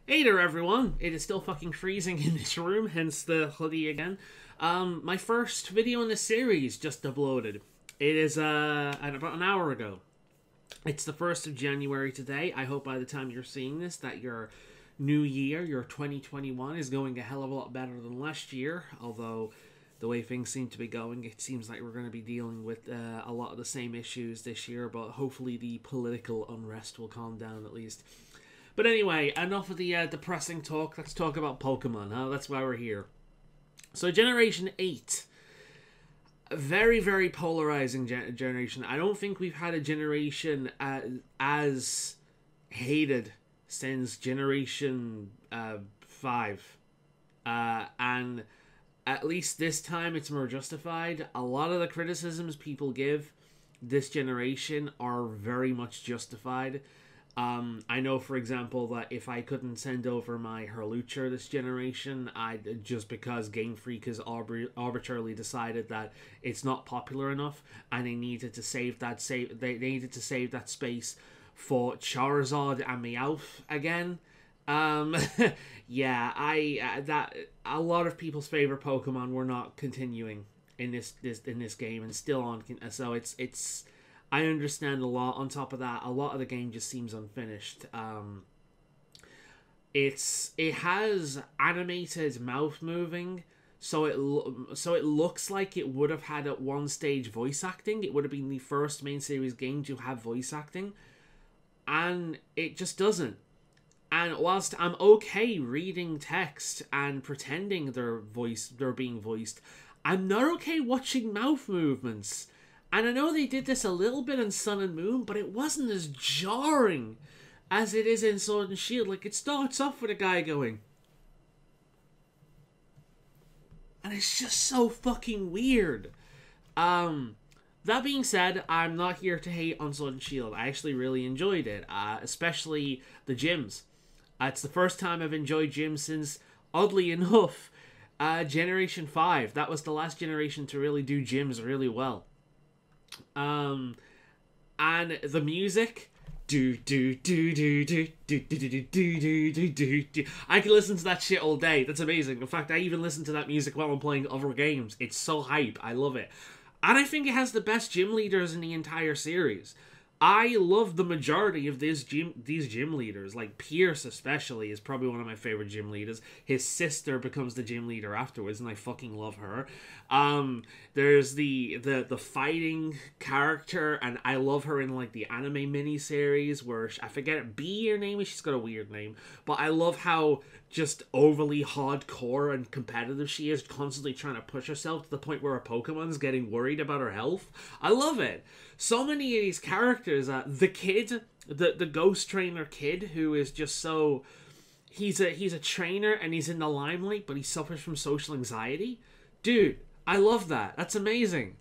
Hey there everyone, it is still fucking freezing in this room, hence the hoodie again. My first video in the series just uploaded. It is about an hour ago. It's the 1st of January today. I hope by the time you're seeing this that your new year, your 2021, is going a hell of a lot better than last year. Although, the way things seem to be going, it seems like we're going to be dealing with a lot of the same issues this year, but hopefully the political unrest will calm down at least. But anyway, enough of the depressing talk. Let's talk about Pokemon. That's why we're here. So Generation 8. A very, very polarizing generation. I don't think we've had a generation as hated since Generation 5. And at least this time it's more justified. A lot of the criticisms people give this generation are very much justified. I know, for example, that if I couldn't send over my Hurlucher this generation, just because Game Freak has arbitrarily decided that it's not popular enough, and they needed to save that space for Charizard and Meowth again. Yeah, that a lot of people's favorite Pokemon were not continuing in this game and still on. So it's. I understand a lot. On top of that, a lot of the game just seems unfinished. It has animated mouth moving, so it looks like it would have had at one stage voice acting. It would have been the first main series game to have voice acting, and it just doesn't. And whilst I'm okay reading text and pretending they're being voiced, I'm not okay watching mouth movements. And I know they did this a little bit in Sun and Moon, but it wasn't as jarring as it is in Sword and Shield. Like, it starts off with a guy going, and it's just so fucking weird. That being said, I'm not here to hate on Sword and Shield. I actually really enjoyed it, especially the gyms. It's the first time I've enjoyed gyms since, oddly enough, Generation 5. That was the last generation to really do gyms really well. And the music, I can listen to that shit all day. That's amazing. In fact, I even listen to that music while I'm playing other games. It's so hype. I love it. And I think it has the best gym leaders in the entire series. I love the majority of these gym leaders. Like, Pierce especially is probably one of my favorite gym leaders. His sister becomes the gym leader afterwards, and I fucking love her. There's the fighting character, and I love her in, like, the anime miniseries where, I forget, B her name is, she's got a weird name. But I love how just overly hardcore and competitive she is, constantly trying to push herself to the point where her Pokemon's getting worried about her health. I love it. So many of these characters, the kid, the ghost trainer kid, who is just so, he's a trainer and he's in the limelight, but he suffers from social anxiety. Dude, I love that. That's amazing.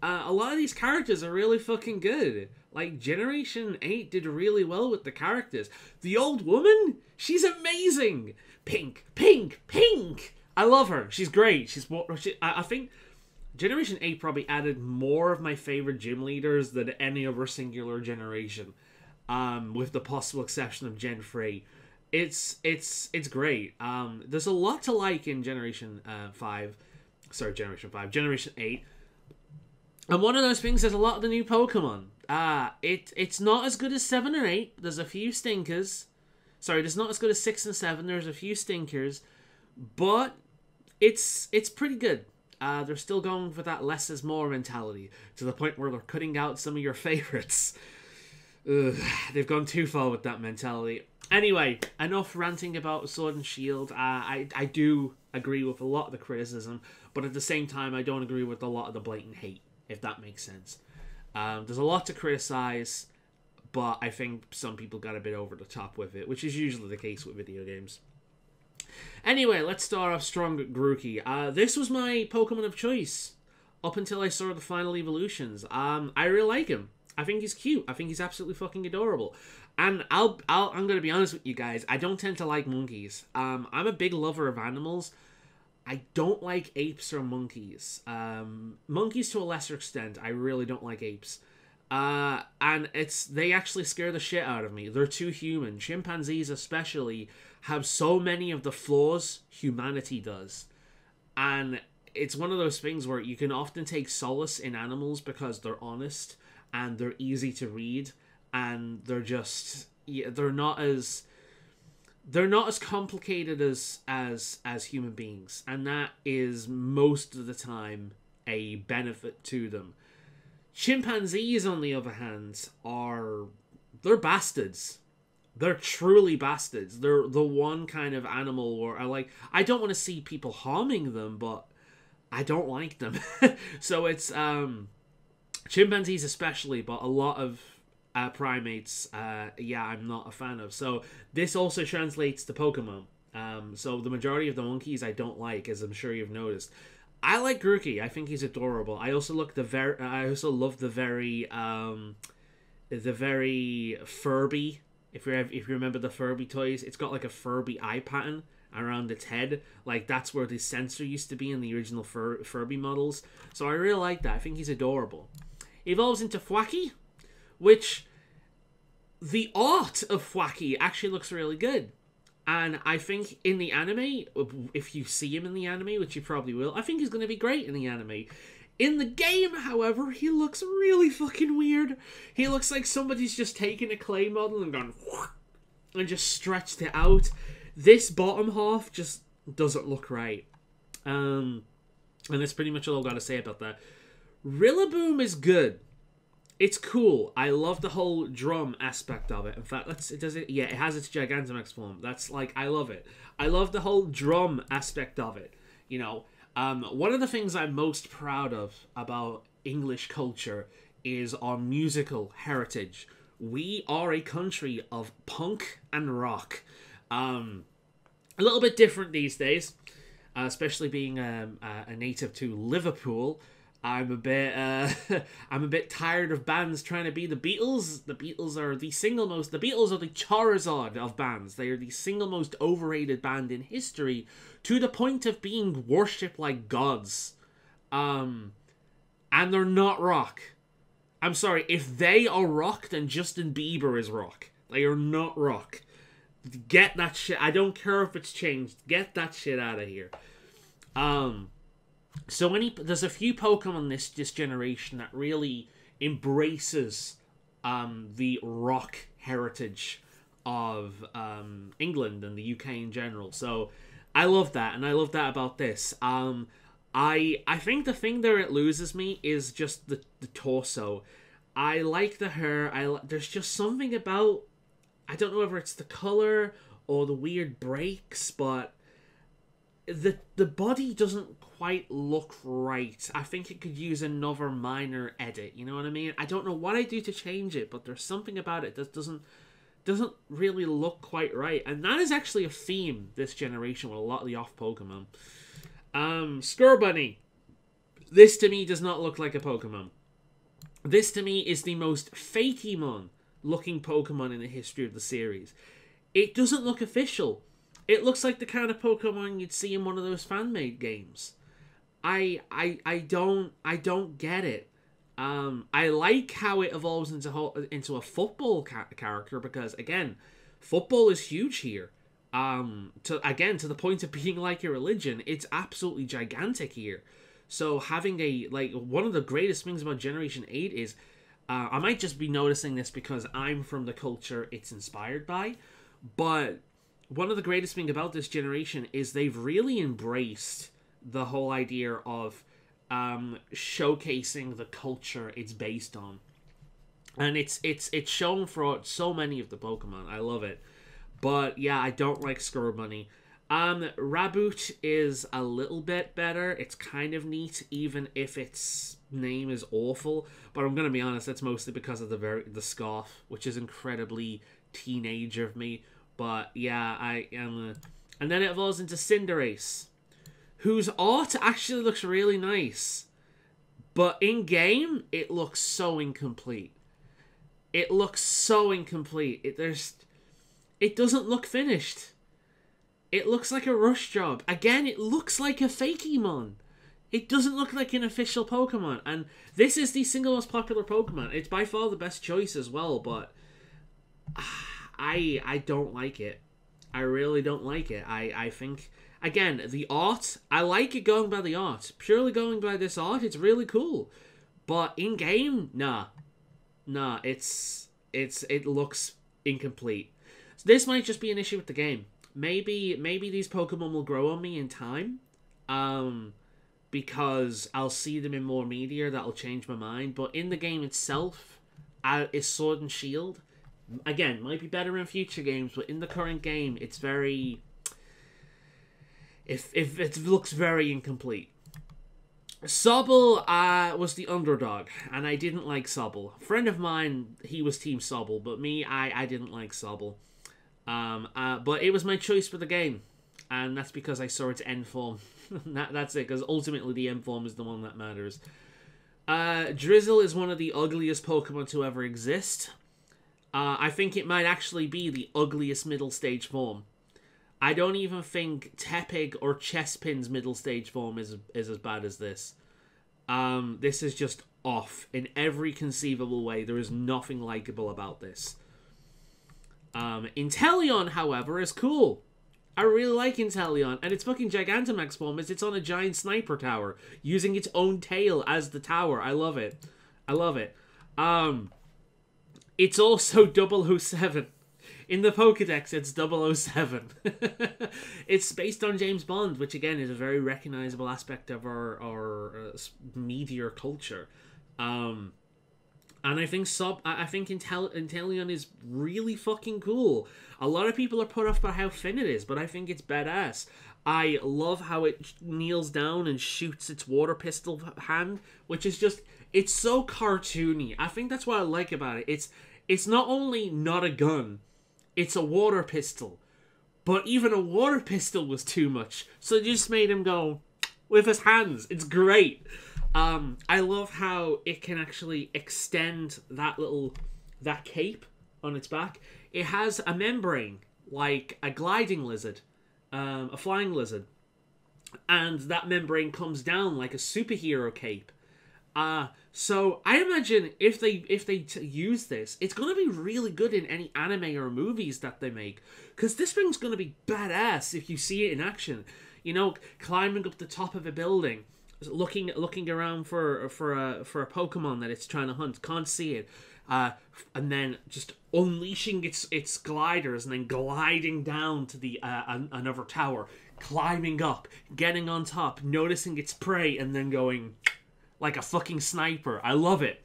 A lot of these characters are really fucking good. Like, Generation 8 did really well with the characters. The old woman, she's amazing. Pink, pink, pink. I love her. She's great. I think Generation 8 probably added more of my favorite gym leaders than any other singular generation, with the possible exception of Gen 3. It's great. There's a lot to like in Generation 8. And one of those things, there's a lot of the new Pokemon. It's not as good as 7 or 8. There's a few stinkers. Sorry, it's not as good as 6 and 7. There's a few stinkers. But it's pretty good. They're still going for that less is more mentality, to the point where they're cutting out some of your favorites. Ugh, they've gone too far with that mentality. Anyway, enough ranting about Sword and Shield. I do agree with a lot of the criticism, but at the same time, I don't agree with a lot of the blatant hate, if that makes sense. There's a lot to criticize, but I think some people got a bit over the top with it, which is usually the case with video games. Anyway, let's start off strong at Grookey. This was my Pokemon of choice up until I saw the final evolutions. I really like him. I think he's cute. I think he's absolutely fucking adorable. And I'm gonna be honest with you guys. I don't tend to like monkeys. I'm a big lover of animals. I don't like apes or monkeys. Monkeys to a lesser extent. I really don't like apes. And they actually scare the shit out of me. They're too human. Chimpanzees especially have so many of the flaws humanity does. And it's one of those things where you can often take solace in animals because they're honest and they're easy to read and they're just they're not as complicated as human beings, and that is most of the time a benefit to them. Chimpanzees, on the other hand, they're bastards. They're truly bastards. They're the one kind of animal where I don't want to see people harming them, but I don't like them. So it's chimpanzees especially, but a lot of primates, I'm not a fan of. So this also translates to Pokemon. So the majority of the monkeys I don't like, as I'm sure you've noticed. I like Grookey. I think he's adorable. I also love the very Furby. If you remember the Furby toys, it's got like a Furby eye pattern around its head. Like, that's where the sensor used to be in the original Furby models. So I really like that. I think he's adorable. Evolves into Thwackey, which the art of Thwackey actually looks really good. And I think in the anime, if you see him in the anime, which you probably will, I think he's going to be great in the anime. In the game, however, he looks really fucking weird. He looks like somebody's just taken a clay model and gone and just stretched it out. This bottom half just doesn't look right. And that's pretty much all I've got to say about that. Rillaboom is good. It's cool. I love the whole drum aspect of it. In fact, it has its Gigantamax form. That's I love it. I love the whole drum aspect of it. You know, one of the things I'm most proud of about English culture is our musical heritage. We are a country of punk and rock. A little bit different these days, especially being a native to Liverpool. I'm a bit tired of bands trying to be the Beatles. The Beatles are the Charizard of bands. They are the single most overrated band in history, to the point of being worshipped like gods. And they're not rock. I'm sorry, if they are rock, then Justin Bieber is rock. They are not rock. Get that shit. I don't care if it's changed. Get that shit out of here. So there's a few Pokemon this generation that really embraces the rock heritage of England and the UK in general. So I love that, and I love that about this. I think the thing there it loses me is just the torso. I like the hair. There's just something about, I don't know whether it's the color or the weird breaks, but the body doesn't quite look right. I think it could use another minor edit, you know what I mean? I don't know what I do to change it, but there's something about it that doesn't really look quite right. And that is actually a theme this generation with a lot of the off Pokemon. Scorbunny. This to me does not look like a Pokemon. This to me is the most Fakemon looking Pokemon in the history of the series. It doesn't look official. It looks like the kind of Pokemon you'd see in one of those fan-made games. I don't get it. I like how it evolves into a football character, because again, football is huge here. To the point of being like a religion, it's absolutely gigantic here. So having one of the greatest things about Generation 8 is, I might just be noticing this because I'm from the culture it's inspired by, but one of the greatest things about this generation is they've really embraced the whole idea of showcasing the culture it's based on. And it's shown throughout so many of the Pokemon. I love it. But yeah, I don't like Scorbunny. Raboot is a little bit better. It's kind of neat, even if its name is awful. But I'm going to be honest, that's mostly because of the scarf, which is incredibly teenage of me. But yeah, I am. And then it evolves into Cinderace, whose art actually looks really nice, but in game it looks so incomplete. It looks so incomplete. It doesn't look finished. It looks like a rush job. Again, it looks like a Fakemon. It doesn't look like an official Pokemon, and this is the single most popular Pokemon. It's by far the best choice as well, but I don't like it. I really don't like it. I think, again, the art, I like it going by the art. Purely going by this art, it's really cool. But in-game, nah. Nah, it looks incomplete. So this might just be an issue with the game. Maybe these Pokemon will grow on me in time. Because I'll see them in more media that'll change my mind. But in the game itself, is Sword and Shield. Again, might be better in future games, but in the current game, it's very... If it looks very incomplete. Sobble was the underdog, and I didn't like Sobble. A friend of mine, he was Team Sobble, but me, I didn't like Sobble. But it was my choice for the game, and that's because I saw its end form. That's it, because ultimately the end form is the one that matters. Drizzle is one of the ugliest Pokemon to ever exist. I think it might actually be the ugliest middle stage form. I don't even think Tepig or Chespin's middle stage form is as bad as this. This is just off in every conceivable way. There is nothing likable about this. Inteleon, however, is cool. I really like Inteleon, and its fucking Gigantamax form is it's on a giant sniper tower, using its own tail as the tower. I love it. I love it. It's also 007. In the Pokédex, it's 007. It's based on James Bond, which again is a very recognizable aspect of our media culture. And I think Inteleon is really fucking cool. A lot of people are put off by how thin it is, but I think it's badass. I love how it kneels down and shoots its water pistol hand, which is just, it's so cartoony. I think that's what I like about it. It's not only not a gun, it's a water pistol. But even a water pistol was too much, so they just made him go with his hands. It's great. I love how it can actually extend that cape on its back. It has a membrane, like a gliding lizard, a flying lizard. And that membrane comes down like a superhero cape. So I imagine if they use this, it's going to be really good in any anime or movies that they make. Because this thing's going to be badass if you see it in action. You know, climbing up the top of a building, looking around for a Pokemon that it's trying to hunt, can't see it, and then just unleashing its gliders and then gliding down to the another tower, climbing up, getting on top, noticing its prey, and then going like a fucking sniper. I love it.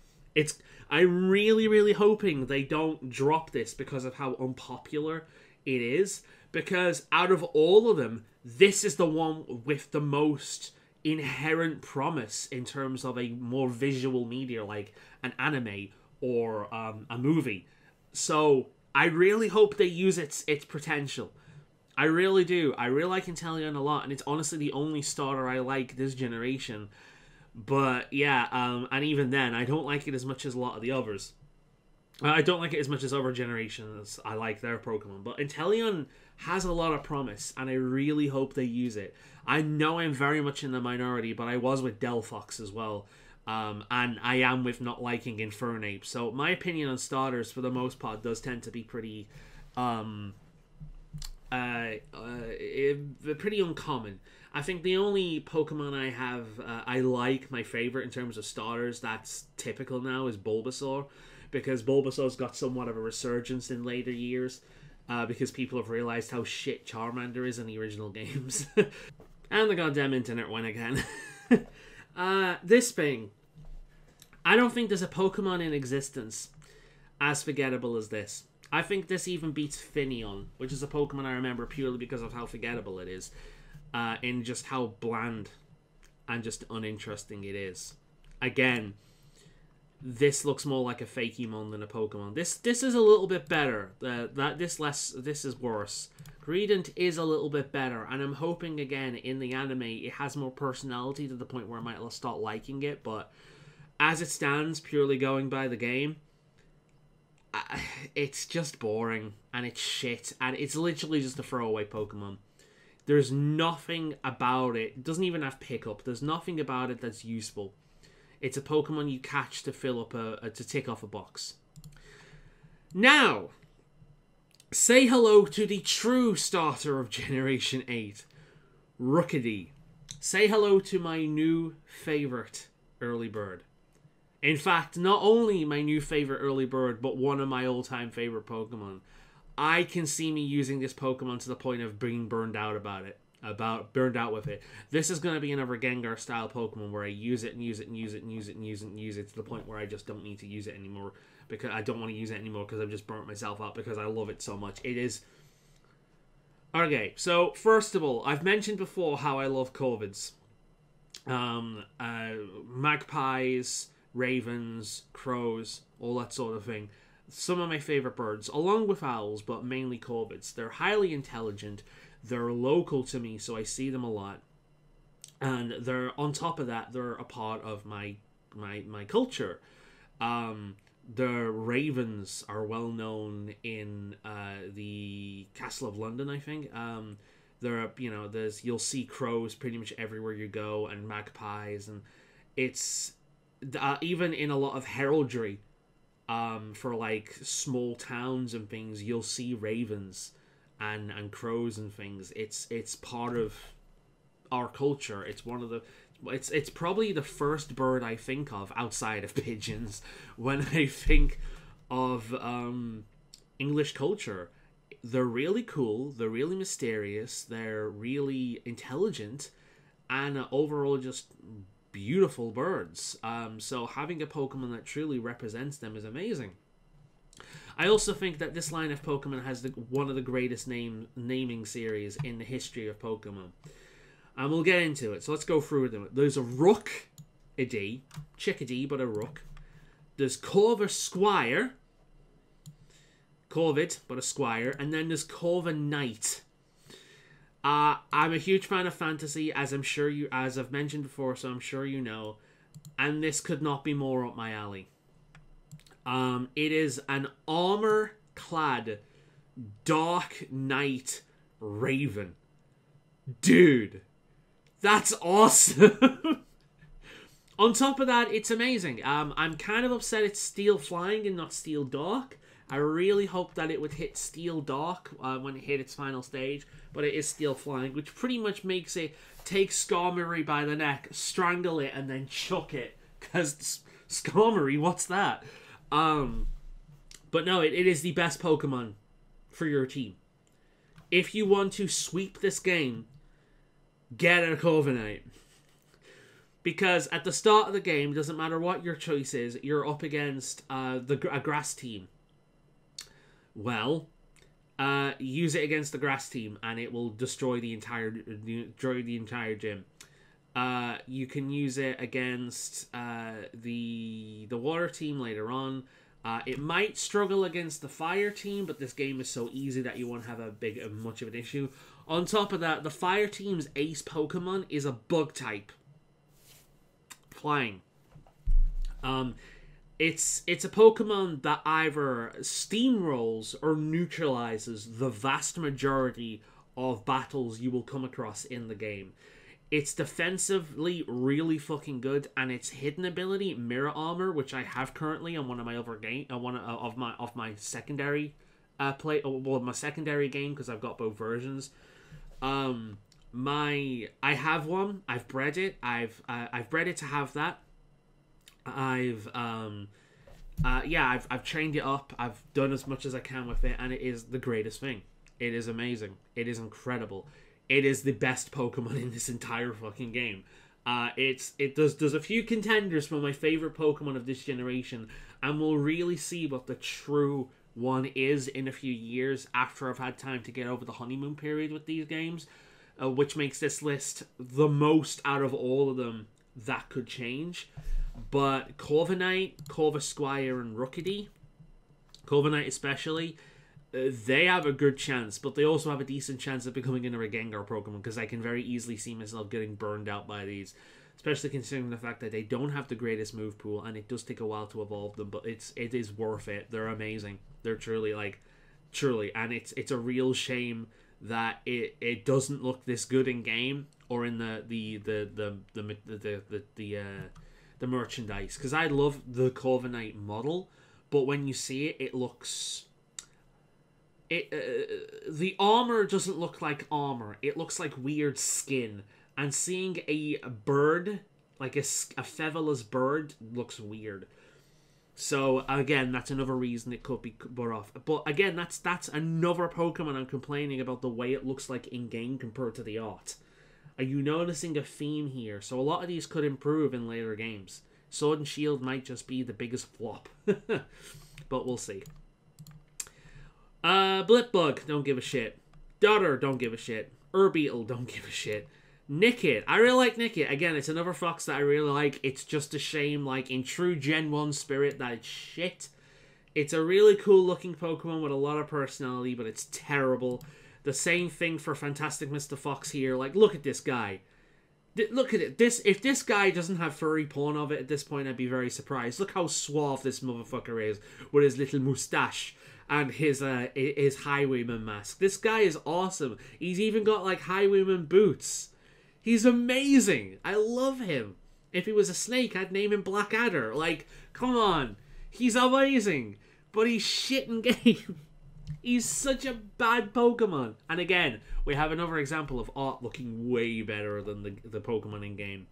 I'm really, really hoping they don't drop this because of how unpopular it is. Because out of all of them, this is the one with the most inherent promise in terms of a more visual media, like an anime or a movie. So I really hope they use its potential. I really do. I really like Inteleon a lot, and it's honestly the only starter I like this generation. But yeah, and even then, I don't like it as much as a lot of the others. I don't like it as much as other generations. I like their Pokemon. But Inteleon has a lot of promise, and I really hope they use it. I know I'm very much in the minority, but I was with Delphox as well. And I am with not liking Infernape. So my opinion on starters, for the most part, does tend to be pretty pretty uncommon. I think the only Pokemon I have, I like, my favorite in terms of starters, that's typical now, is Bulbasaur. Because Bulbasaur's got somewhat of a resurgence in later years. Because people have realized how shit Charmander is in the original games. And the goddamn internet went again. This thing. I don't think there's a Pokemon in existence as forgettable as this. I think this even beats Finneon, which is a Pokemon I remember purely because of how forgettable it is. In just how bland and just uninteresting it is. Again, this looks more like a Fakemon than a Pokemon. This is a little bit better. This is worse. Greedent is a little bit better, and I'm hoping again in the anime it has more personality to the point where I might start liking it. But as it stands, purely going by the game, it's just boring and it's shit, and it's literally just a throwaway Pokemon. There's nothing about it. It doesn't even have pickup. There's nothing about it that's useful. It's a Pokemon you catch to fill up to tick off a box. Now, say hello to the true starter of Generation 8, Rookidee. Say hello to my new favorite early bird. In fact, not only my new favorite early bird, but one of my all-time favorite Pokemon. I can see me using this Pokemon to the point of being burned out with it. This is going to be another Gengar-style Pokemon where I use it and use it and use it and use it and use it and use it to the point where I just don't need to use it anymore, because I don't want to use it anymore because I've just burnt myself out because I love it so much. It is... Okay, so first of all, I've mentioned before how I love corvids. Magpies, ravens, crows, all that sort of thing. Some of my favorite birds, along with owls, but mainly corvids. They're highly intelligent. They're local to me, so I see them a lot. And they're, on top of that, they're a part of my culture. The ravens are well known in the Castle of London, I think. You'll see crows pretty much everywhere you go, and magpies, and it's even in a lot of heraldry. For like small towns and things, you'll see ravens and crows and things. It's part of our culture. It's one of the it's probably the first bird I think of outside of pigeons when I think of English culture. They're really cool, they're really mysterious, they're really intelligent, and overall just beautiful birds. So having a Pokemon that truly represents them is amazing. I also think that this line of Pokemon has one of the greatest naming series in the history of Pokemon. And we'll get into it. So let's go through them. There's a Rookidee, Chickadee, but a Rook. There's Corvisquire, Corvid, but a Squire. And then there's Corviknight. I'm a huge fan of fantasy, as I've mentioned before, so I'm sure you know. And this could not be more up my alley. It is an armor-clad Dark Knight Raven. Dude, that's awesome. On top of that, it's amazing. I'm kind of upset it's Steel Flying and not Steel Dark. I really hope that it would hit Steel Dark when it hit its final stage, but it is Steel Flying, which pretty much makes it take Skarmory by the neck, strangle it, and then chuck it. Because Skarmory, what's that? But no, it is the best Pokemon for your team. If you want to sweep this game, get a Corviknight. Because at the start of the game, doesn't matter what your choice is, you're up against a grass team. Well, use it against the grass team, and it will destroy the entire gym. You can use it against the water team later on. It might struggle against the fire team, but this game is so easy that you won't have much of an issue. On top of that, the fire team's ace Pokemon is a bug type. Flying. It's a Pokemon that either steamrolls or neutralizes the vast majority of battles you will come across in the game. It's defensively really fucking good, and its hidden ability, Mirror Armor, which I have currently on one of my other my secondary my secondary game, because I've got both versions. I have one. I've bred it. I've bred it to have that. I've trained it up. I've done as much as I can with it, and it is the greatest thing. It is amazing. It is incredible. It is the best Pokemon in this entire fucking game. There's a few contenders for my favorite Pokemon of this generation, and we'll really see what the true one is in a few years after I've had time to get over the honeymoon period with these games, which makes this list the most out of all of them that could change. But Corviknight, Corvisquire, and Rookidee, Corviknight especially, they have a good chance, but they also have a decent chance of becoming another Gengar Pokemon, because I can very easily see myself getting burned out by these, especially considering the fact that they don't have the greatest move pool, and it does take a while to evolve them, but it is worth it. They're amazing. They're truly, and it's a real shame that it doesn't look this good in game or in the merchandise, because I love the Corviknight model, but when you see it, it looks the armor doesn't look like armor. It looks like weird skin, and seeing a bird, like a featherless bird, looks weird. So again, that's another reason it could be put off. But again, that's another Pokemon I'm complaining about the way it looks like in game compared to the art. Are you noticing a theme here? So a lot of these could improve in later games. Sword and Shield might just be the biggest flop, but we'll see. Blipbug, don't give a shit. Daughter, don't give a shit. Urbeetle, don't give a shit. Nickit, I really like Nickit. Again, it's another fox that I really like. It's just a shame, like, in true Gen 1 spirit, that it's shit. It's a really cool looking Pokemon with a lot of personality, but it's terrible. The same thing for Fantastic Mr. Fox here. Like, look at this guy. Look at it. If this guy doesn't have furry porn of it at this point, I'd be very surprised. Look how suave this motherfucker is with his little moustache and his Highwayman mask. This guy is awesome. He's even got, like, Highwayman boots. He's amazing. I love him. If he was a snake, I'd name him Blackadder. Like, come on. He's amazing. But he's shit in game. He's such a bad Pokemon. And again, we have another example of art looking way better than the Pokemon in game.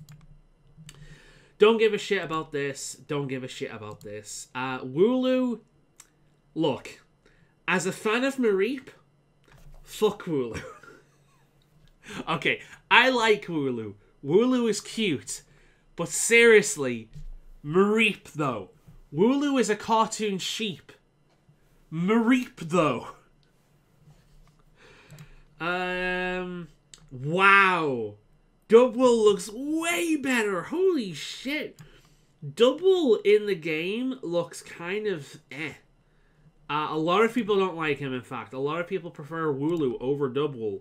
Don't give a shit about this. Don't give a shit about this. Wooloo. Look. As a fan of Mareep, fuck Wooloo. Okay, I like Wooloo. Wooloo is cute. But seriously, Mareep though. Wooloo is a cartoon sheep. Mareep though. Wow. Dubwool looks way better. Holy shit. Dubwool in the game looks kind of eh. A lot of people don't like him, in fact. A lot of people prefer Wooloo over Dubwool.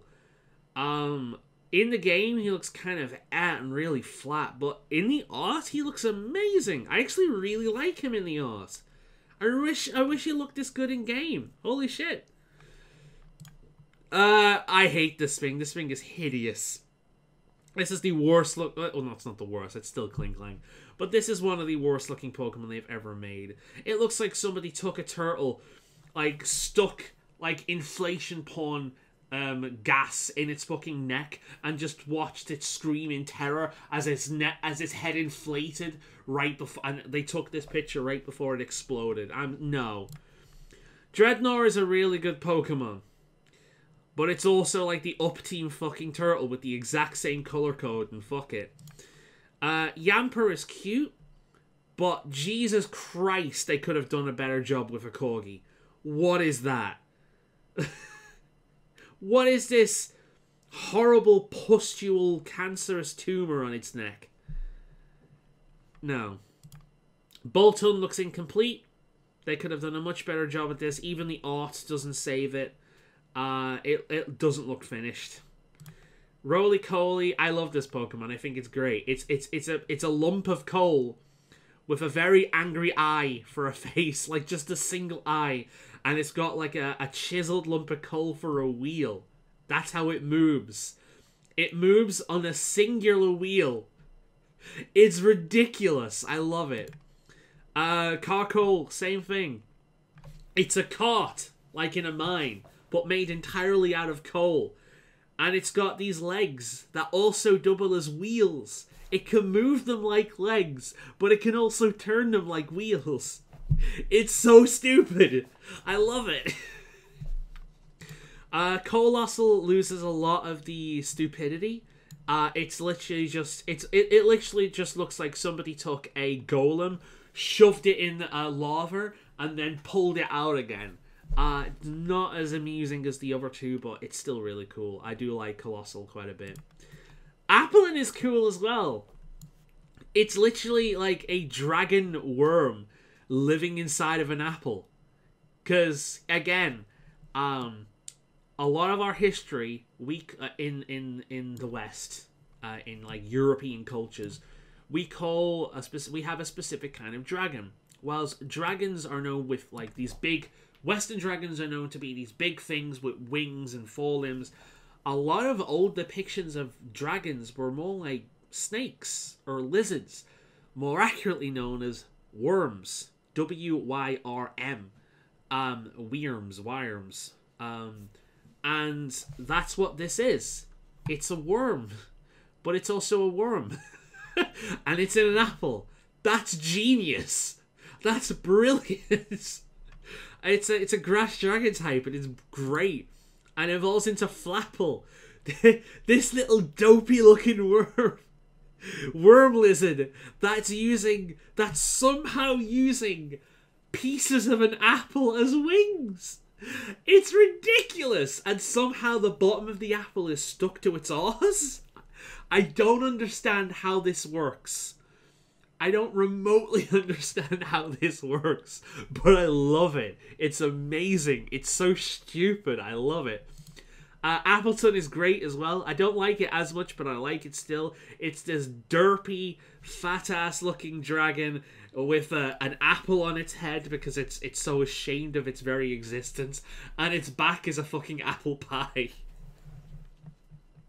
In the game, he looks kind of and really flat, but in the art, he looks amazing. I actually really like him in the art. I wish he looked this good in game. Holy shit. I hate this thing. This thing is hideous. This is the worst look. Well, no, it's not the worst. It's still Klinklang. But this is one of the worst looking Pokemon they've ever made. It looks like somebody took a turtle, like, stuck, like, inflation porn gas in its fucking neck and just watched it scream in terror as its head inflated right before, and they took this picture right before it exploded. No. Dreadnought is a really good Pokemon, but it's also like the up-team fucking turtle with the exact same color code, and fuck it. Yamper is cute, but Jesus Christ, they could have done a better job with a Corgi. What is that? What is this horrible pustule cancerous tumor on its neck? No. Boltund looks incomplete. They could have done a much better job at this. Even the art doesn't save it. It doesn't look finished. Roly-Coly, I love this Pokemon. I think it's great. It's a lump of coal with a very angry eye for a face, like just a single eye. And it's got like a chiseled lump of coal for a wheel. That's how it moves. It moves on a singular wheel. It's ridiculous. I love it. Carcoal, same thing. It's a cart, like in a mine, but made entirely out of coal. And it's got these legs that also double as wheels. It can move them like legs, but it can also turn them like wheels. It's so stupid. I love it. Colossal loses a lot of the stupidity. It's literally just it literally just looks like somebody took a golem, shoved it in lava, and then pulled it out again. Not as amusing as the other two, but it's still really cool. I do like Colossal quite a bit. Applin is cool as well. It's literally like a dragon worm living inside of an apple. Because, again, a lot of our history, in the West, in like European cultures, we have a specific kind of dragon. Whilst dragons are known with like these big Western dragons are known to be these big things with wings and forelimbs. A lot of old depictions of dragons were more like snakes or lizards, more accurately known as worms. W-Y-R-M. Worms. And that's what this is. It's a worm. But it's also a worm. And it's in an apple. That's genius. That's brilliant. It's a grass dragon type, and it's great. And evolves into Flapple. This little dopey looking worm lizard that's somehow using pieces of an apple as wings. It's ridiculous. And somehow the bottom of the apple is stuck to its arse. I don't understand how this works. I don't remotely understand how this works, but I love it. It's amazing. It's so stupid. I love it. Appleton is great as well. I don't like it as much, but I like it still. It's this derpy, fat-ass looking dragon with an apple on its head because it's so ashamed of its very existence, and its back is a fucking apple pie.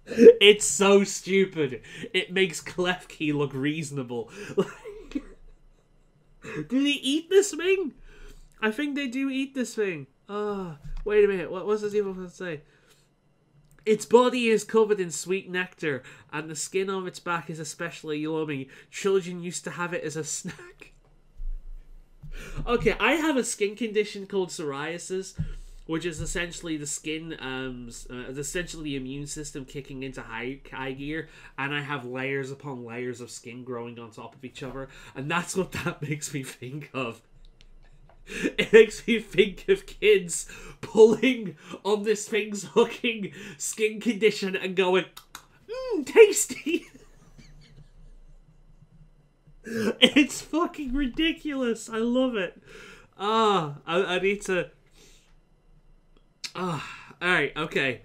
It's so stupid. It makes Klefki look reasonable. Do they eat this thing? I think they do eat this thing. Oh, wait a minute. What was this even going to say? Its body is covered in sweet nectar, and the skin of its back is especially yummy. Children used to have it as a snack. Okay, I have a skin condition called psoriasis, which is essentially the skin, essentially the immune system kicking into high gear, and I have layers upon layers of skin growing on top of each other, and that's what that makes me think of. It makes me think of kids pulling on this thing's fucking skin condition and going, tasty! It's fucking ridiculous. I love it. I need to... alright, okay.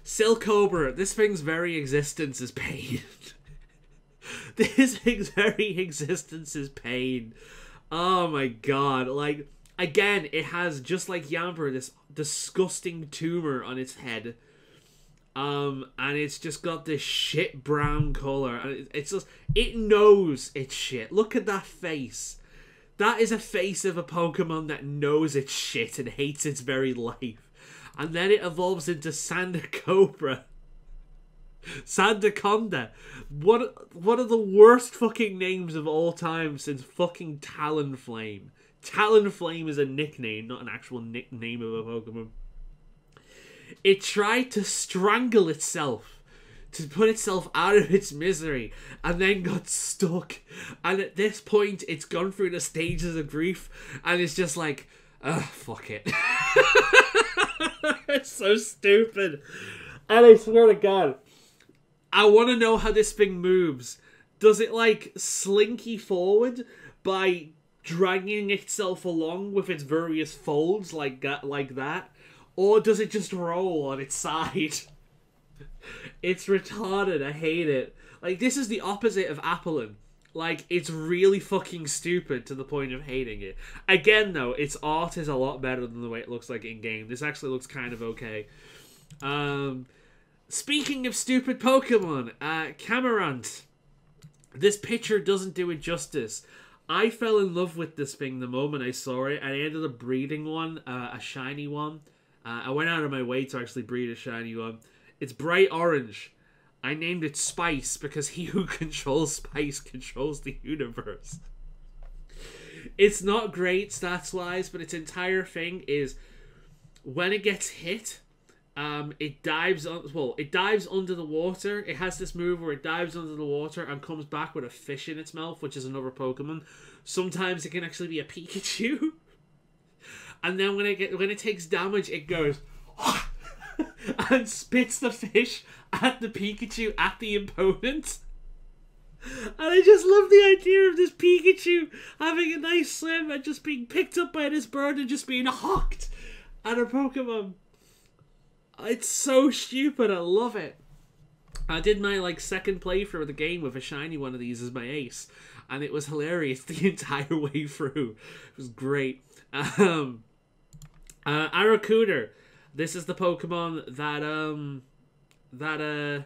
Silcobra, this thing's very existence is pain. This thing's very existence is pain. Oh my god, like, again, it has, just like Yamper, this disgusting tumor on its head. And it's just got this shit brown colour. And it's just, it knows it's shit. Look at that face. That is a face of a Pokemon that knows it's shit and hates its very life. And then it evolves into Sandacobra. Sandaconda. One of the worst fucking names of all time since fucking Talonflame. Talonflame is a nickname, not an actual nickname of a Pokemon. It tried to strangle itself, to put itself out of its misery, and then got stuck. And at this point, it's gone through the stages of grief, and it's just like, ugh, fuck it. It's so stupid. And I swear to God, I want to know how this thing moves. Does it, like, slinky forward by dragging itself along with its various folds like that? Or does it just roll on its side? It's retarded. I hate it. Like, this is the opposite of Applin. Like, it's really fucking stupid to the point of hating it. Again, though, its art is a lot better than the way it looks like in-game. This actually looks kind of okay. Speaking of stupid Pokemon, Camarant. This picture doesn't do it justice. I fell in love with this thing the moment I saw it. I ended up breeding one, a shiny one. I went out of my way to actually breed a shiny one. It's bright orange. I named it Spice because he who controls Spice controls the universe. It's not great stats-wise, but its entire thing is when it gets hit, it dives under the water. It has this move where it dives under the water and comes back with a fish in its mouth, which is another Pokemon. Sometimes it can actually be a Pikachu. And then when it takes damage, it goes and spits the fish at the Pikachu, at the opponent. And I just love the idea of this Pikachu having a nice swim and just being picked up by this bird and just being hooked at a Pokemon. It's so stupid. I love it. I did my second playthrough of the game with a shiny one of these as my ace, and it was hilarious the entire way through. It was great. Arrokuda. This is the Pokemon that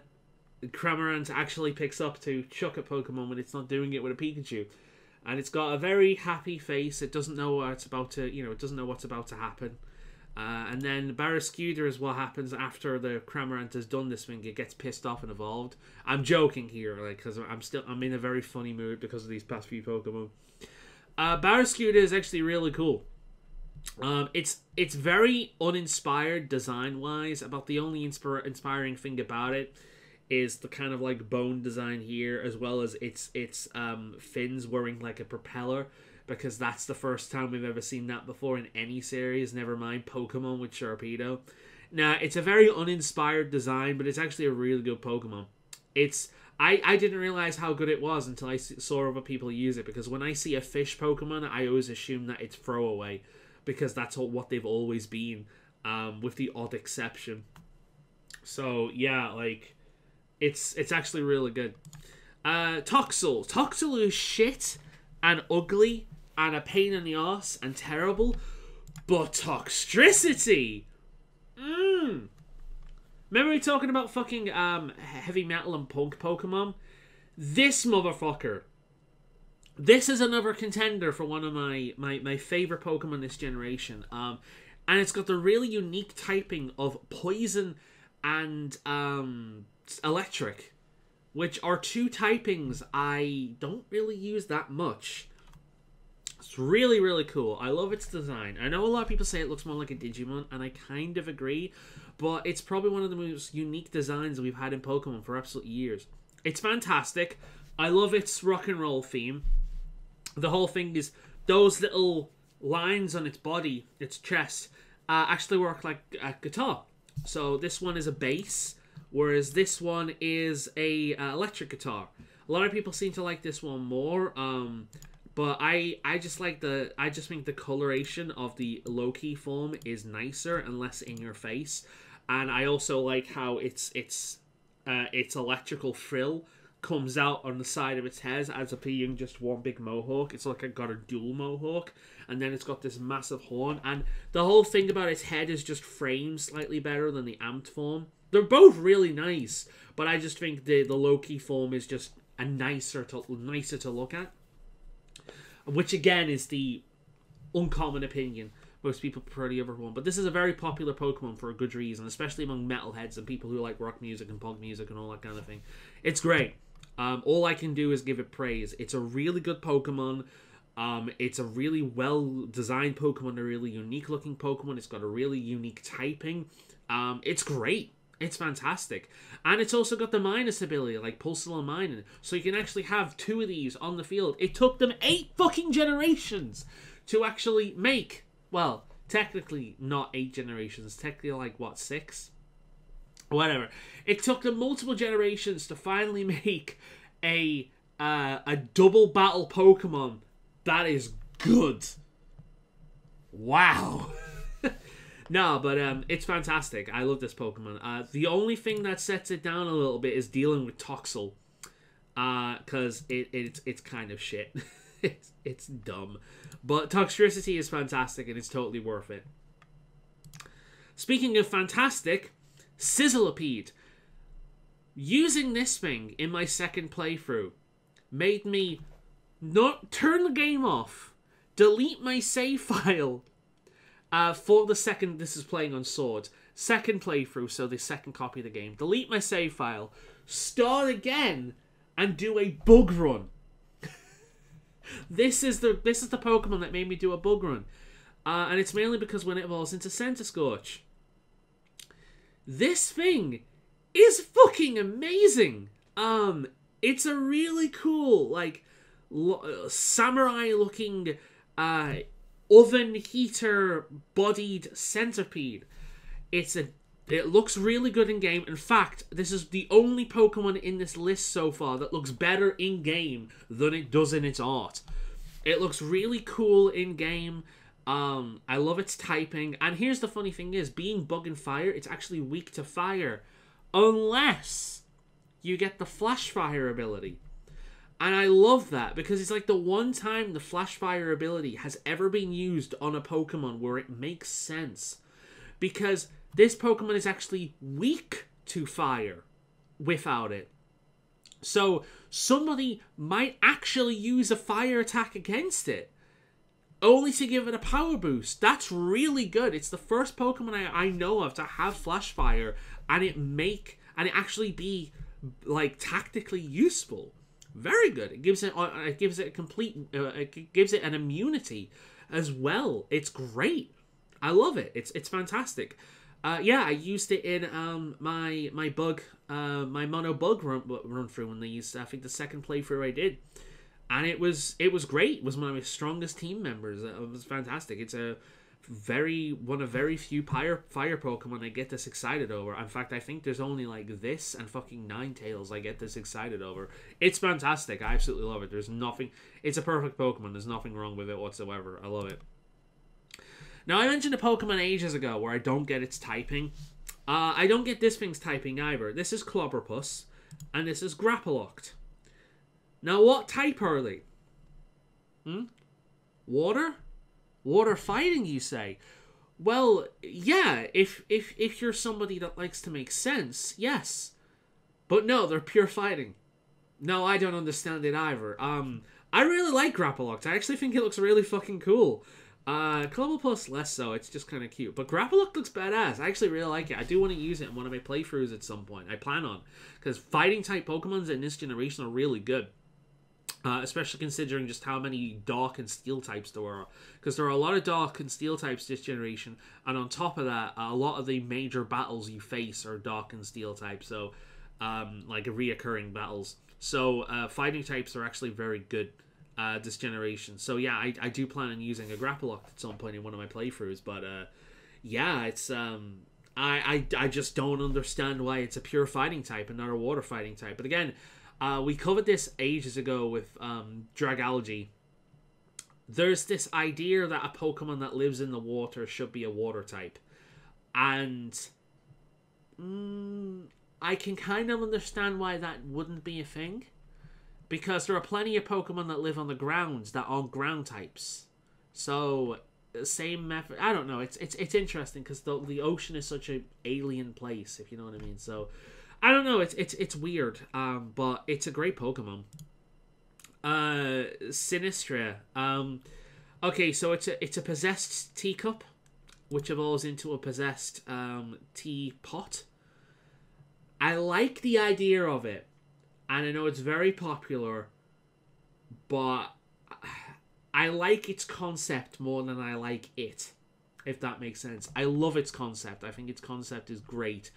Cramorant actually picks up to chuck at Pokemon when it's not doing it with a Pikachu. And it's got a very happy face. It doesn't know what's about to, it doesn't know what's about to happen. And then Barraskewda is what happens after the Cramorant has done this thing. It gets pissed off and evolved. I'm joking here, like, because I'm in a very funny mood because of these past few Pokemon. Barraskewda is actually really cool. It's very uninspired design-wise. About the only inspiring thing about it is the kind of like bone design here, as well as its fins wearing like a propeller, because that's the first time we've ever seen that before in any series, never mind Pokemon with Sharpedo. Now, it's a very uninspired design, but it's actually a really good Pokemon. I didn't realize how good it was until I saw other people use it, because when I see a fish Pokemon, I always assume that it's throwaway, because that's what they've always been, with the odd exception. So, yeah, like, it's actually really good. Toxel. Toxel is shit and ugly and a pain in the ass and terrible, but Toxtricity! Remember we talking about fucking heavy metal and punk Pokemon? This motherfucker. This is another contender for one of my favorite Pokemon this generation. And it's got the really unique typing of poison and electric, which are two typings I don't really use that much. It's really, really cool. I love its design. I know a lot of people say it looks more like a Digimon, and I kind of agree, but it's probably one of the most unique designs we've had in Pokemon for absolute years. It's fantastic. I love its rock and roll theme. The whole thing is those little lines on its body, its chest, actually work like a guitar. So this one is a bass, whereas this one is a electric guitar. A lot of people seem to like this one more, but I just think the coloration of the low-key form is nicer and less in your face. And I also like how its electrical frill comes out on the side of its head as opposed to just one big mohawk. It's like it got a dual mohawk, and then it's got this massive horn. And the whole thing about its head is just framed slightly better than the amped form. They're both really nice, but I just think the low-key form is just a nicer to look at. Which again is the uncommon opinion. Most people prefer the other one. But this is a very popular Pokemon for a good reason, especially among metalheads and people who like rock music and punk music and all that kind of thing. It's great. All I can do is give it praise. It's a really good Pokemon. It's a really well-designed Pokemon, a really unique-looking Pokemon. It's got a really unique typing. It's great. It's fantastic. And it's also got the minus ability, like Pulsar and Mining. So you can actually have two of these on the field. It took them 8 fucking generations to actually make... Well, technically not 8 generations. Technically, like, what, 6? Whatever. It took them multiple generations to finally make a double battle Pokemon that is good. Wow. No, but it's fantastic. I love this Pokemon. The only thing that sets it down a little bit is dealing with Toxel. Because it's kind of shit. it's dumb. But Toxtricity is fantastic and it's totally worth it. Speaking of fantastic, Sizzlipede. Using this thing in my second playthrough made me not turn the game off, delete my save file, for the second, this is playing on Sword, second playthrough, so the second copy of the game, delete my save file, start again, and do a bug run. This is the Pokemon that made me do a bug run. And it's mainly because when it evolves into Centiskorch. This thing is fucking amazing. It's a really cool, like, samurai-looking, oven heater-bodied centipede. It looks really good in game. In fact, this is the only Pokemon in this list so far that looks better in game than it does in its art. It looks really cool in game. I love its typing. And here's the funny thing is, being bug and fire, it's actually weak to fire. Unless you get the Flash Fire ability. And I love that because it's like the one time the Flash Fire ability has ever been used on a Pokemon where it makes sense. Because this Pokemon is actually weak to fire without it. So somebody might actually use a fire attack against it, only to give it a power boost. That's really good. It's the first Pokemon I know of to have Flash Fire and it actually be like tactically useful. Very good. It gives it a complete. It gives it an immunity as well. It's great. I love it. It's fantastic. Yeah, I used it in my mono bug run through when they used. I think the second playthrough I did, and it was great. It was one of my strongest team members. It was fantastic. It's one of very few fire Pokemon I get this excited over. In fact, I think there's only like this and fucking Ninetales I get this excited over. It's fantastic. I absolutely love it. There's nothing. It's a perfect Pokemon. There's nothing wrong with it whatsoever. I love it. Now, I mentioned a Pokemon ages ago where I don't get its typing. I don't get this thing's typing either. This is Clobberpuss, and this is Grapploct. Now, what type are they? Water? Water fighting, you say? Well, yeah, if you're somebody that likes to make sense, yes. But no, they're pure fighting. No, I don't understand it either. I really like Grapploct. I actually think it looks really fucking cool. Clobberpuss less so, it's just kind of cute. But Grapploct looks badass. I actually really like it. I do want to use it in one of my playthroughs at some point. I plan on. Because fighting type Pokemons in this generation are really good. Especially considering just how many Dark and Steel types there are. Because there are a lot of Dark and Steel types this generation. And on top of that, a lot of the major battles you face are Dark and Steel types. So, like reoccurring battles. So, fighting types are actually very good this generation. So, yeah, I do plan on using a Grapploct at some point in one of my playthroughs. But, yeah, it's... I just don't understand why it's a pure fighting type and not a water fighting type. But again... we covered this ages ago with Dragology. There's this idea that a Pokemon that lives in the water should be a water type. And I can kind of understand why that wouldn't be a thing. Because there are plenty of Pokemon that live on the ground that aren't ground types. So, same method. I don't know. It's interesting because the ocean is such an alien place, if you know what I mean. So... I don't know, it's weird, but it's a great Pokemon. Sinistria. Okay, so it's a possessed teacup, which evolves into a possessed teapot. I like the idea of it, and I know it's very popular, but I like its concept more than I like it, if that makes sense. I love its concept. I think its concept is great.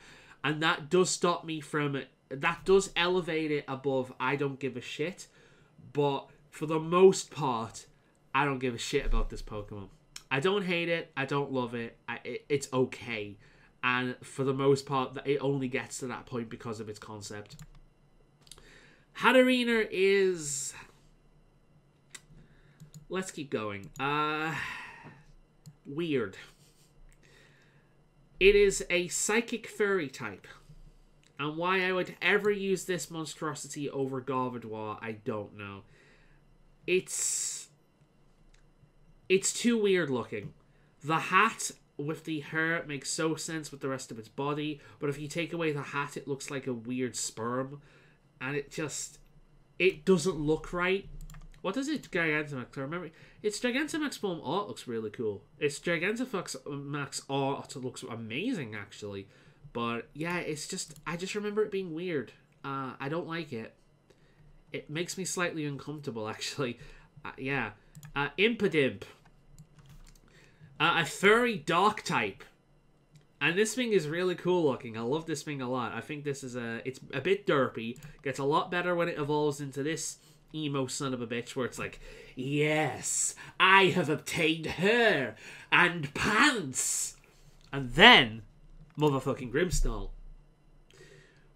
And that does stop me from... That does elevate it above I don't give a shit. But for the most part, I don't give a shit about this Pokemon. I don't hate it. I don't love it. It's okay. And for the most part, it only gets to that point because of its concept. Hatterene is... Let's keep going. Weird. It is a psychic fairy type. And why I would ever use this monstrosity over Gardevoir, I don't know. It's too weird looking. The hat with the hair makes so sense with the rest of its body, but if you take away the hat, it looks like a weird sperm. And it doesn't look right. What is it, Gigantamax? I remember its Gigantamax form art looks really cool. Its Gigantamax art looks amazing, actually. But yeah, I just remember it being weird. I don't like it. It makes me slightly uncomfortable, actually. Yeah. Impidimp. A furry dark type. And this thing is really cool looking. I love this thing a lot. I think this is it's a bit derpy. Gets a lot better when it evolves into this emo son of a bitch where it's like, yes, I have obtained hair and pants. And then, motherfucking Grimmsnarl.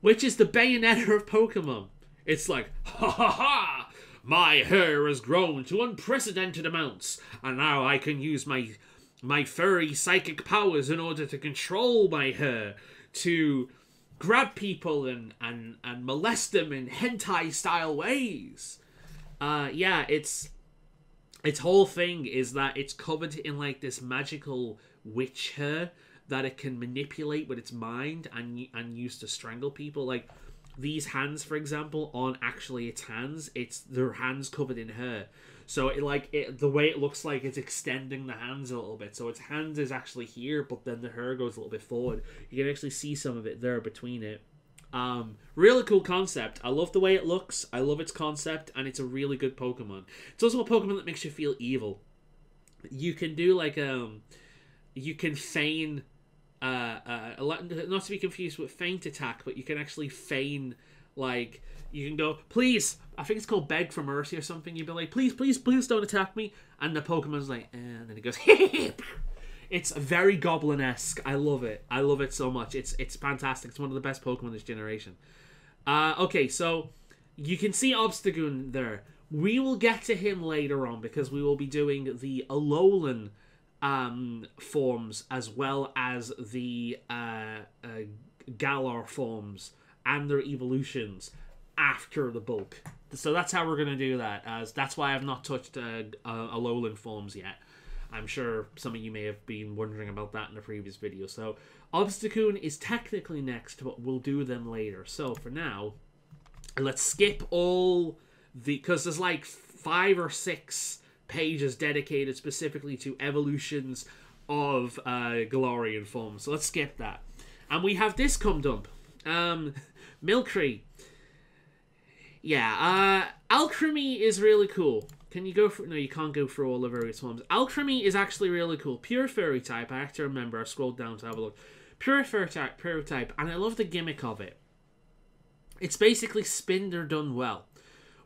Which is the Bayonetta of Pokemon. It's like, ha ha ha, my hair has grown to unprecedented amounts, and now I can use my furry psychic powers in order to control my hair, to grab people and molest them in hentai-style ways. Yeah, its whole thing is that it's covered in like this magical witch hair that it can manipulate with its mind and use to strangle people. Like these hands, for example, aren't actually its hands. It's their hands covered in hair. So the way it looks like it's extending the hands a little bit. So its hand is actually here, but then the hair goes a little bit forward. You can actually see some of it there between it. Really cool concept. I love the way it looks. I love its concept, and it's a really good Pokemon. It's also a Pokemon that makes you feel evil. You can do like you can feign not to be confused with feint attack, but you can actually feign, like you can go, please, I think it's called beg for mercy or something. You'd be like, please, please, please don't attack me, and the Pokemon's like, and then it goes It's very Goblin-esque. I love it. I love it so much. It's fantastic. It's one of the best Pokemon this generation. Okay, so you can see Obstagoon there. We will get to him later on because we will be doing the Alolan forms as well as the Galar forms and their evolutions after the bulk. So that's how we're going to do that. That's why I've not touched Alolan forms yet. I'm sure some of you may have been wondering about that in the previous video. So Obstagoon is technically next, but we'll do them later. So for now, let's skip all the... because there's like 5 or 6 pages dedicated specifically to evolutions of Galarian forms. So let's skip that. And we have this come dump. Milcery. Yeah, Alchemy is really cool. Can you go through... no, you can't go through all the various forms. Alchemy is actually really cool. Pure Fairy type, I have to remember. I scrolled down to have a look. Pure Fairy type, and I love the gimmick of it. It's basically Spinder done well.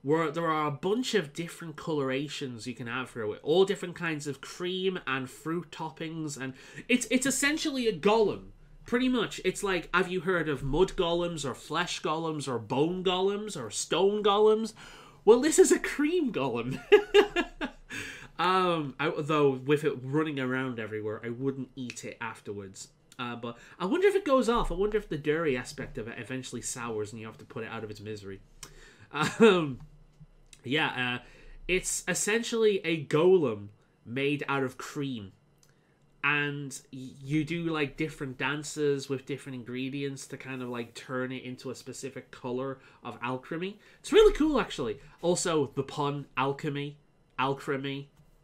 Where there are a bunch of different colorations you can have through it. All different kinds of cream and fruit toppings. And it's essentially a golem. Pretty much. It's like, have you heard of mud golems or flesh golems or bone golems or stone golems? Well, this is a cream golem. Though, with it running around everywhere, I wouldn't eat it afterwards. But I wonder if it goes off. I wonder if the dairy aspect of it eventually sours and you have to put it out of its misery. It's essentially a golem made out of cream. And you do, like, different dances with different ingredients to kind of, like, turn it into a specific color of alchemy. It's really cool, actually. Also, the pun, alchemy.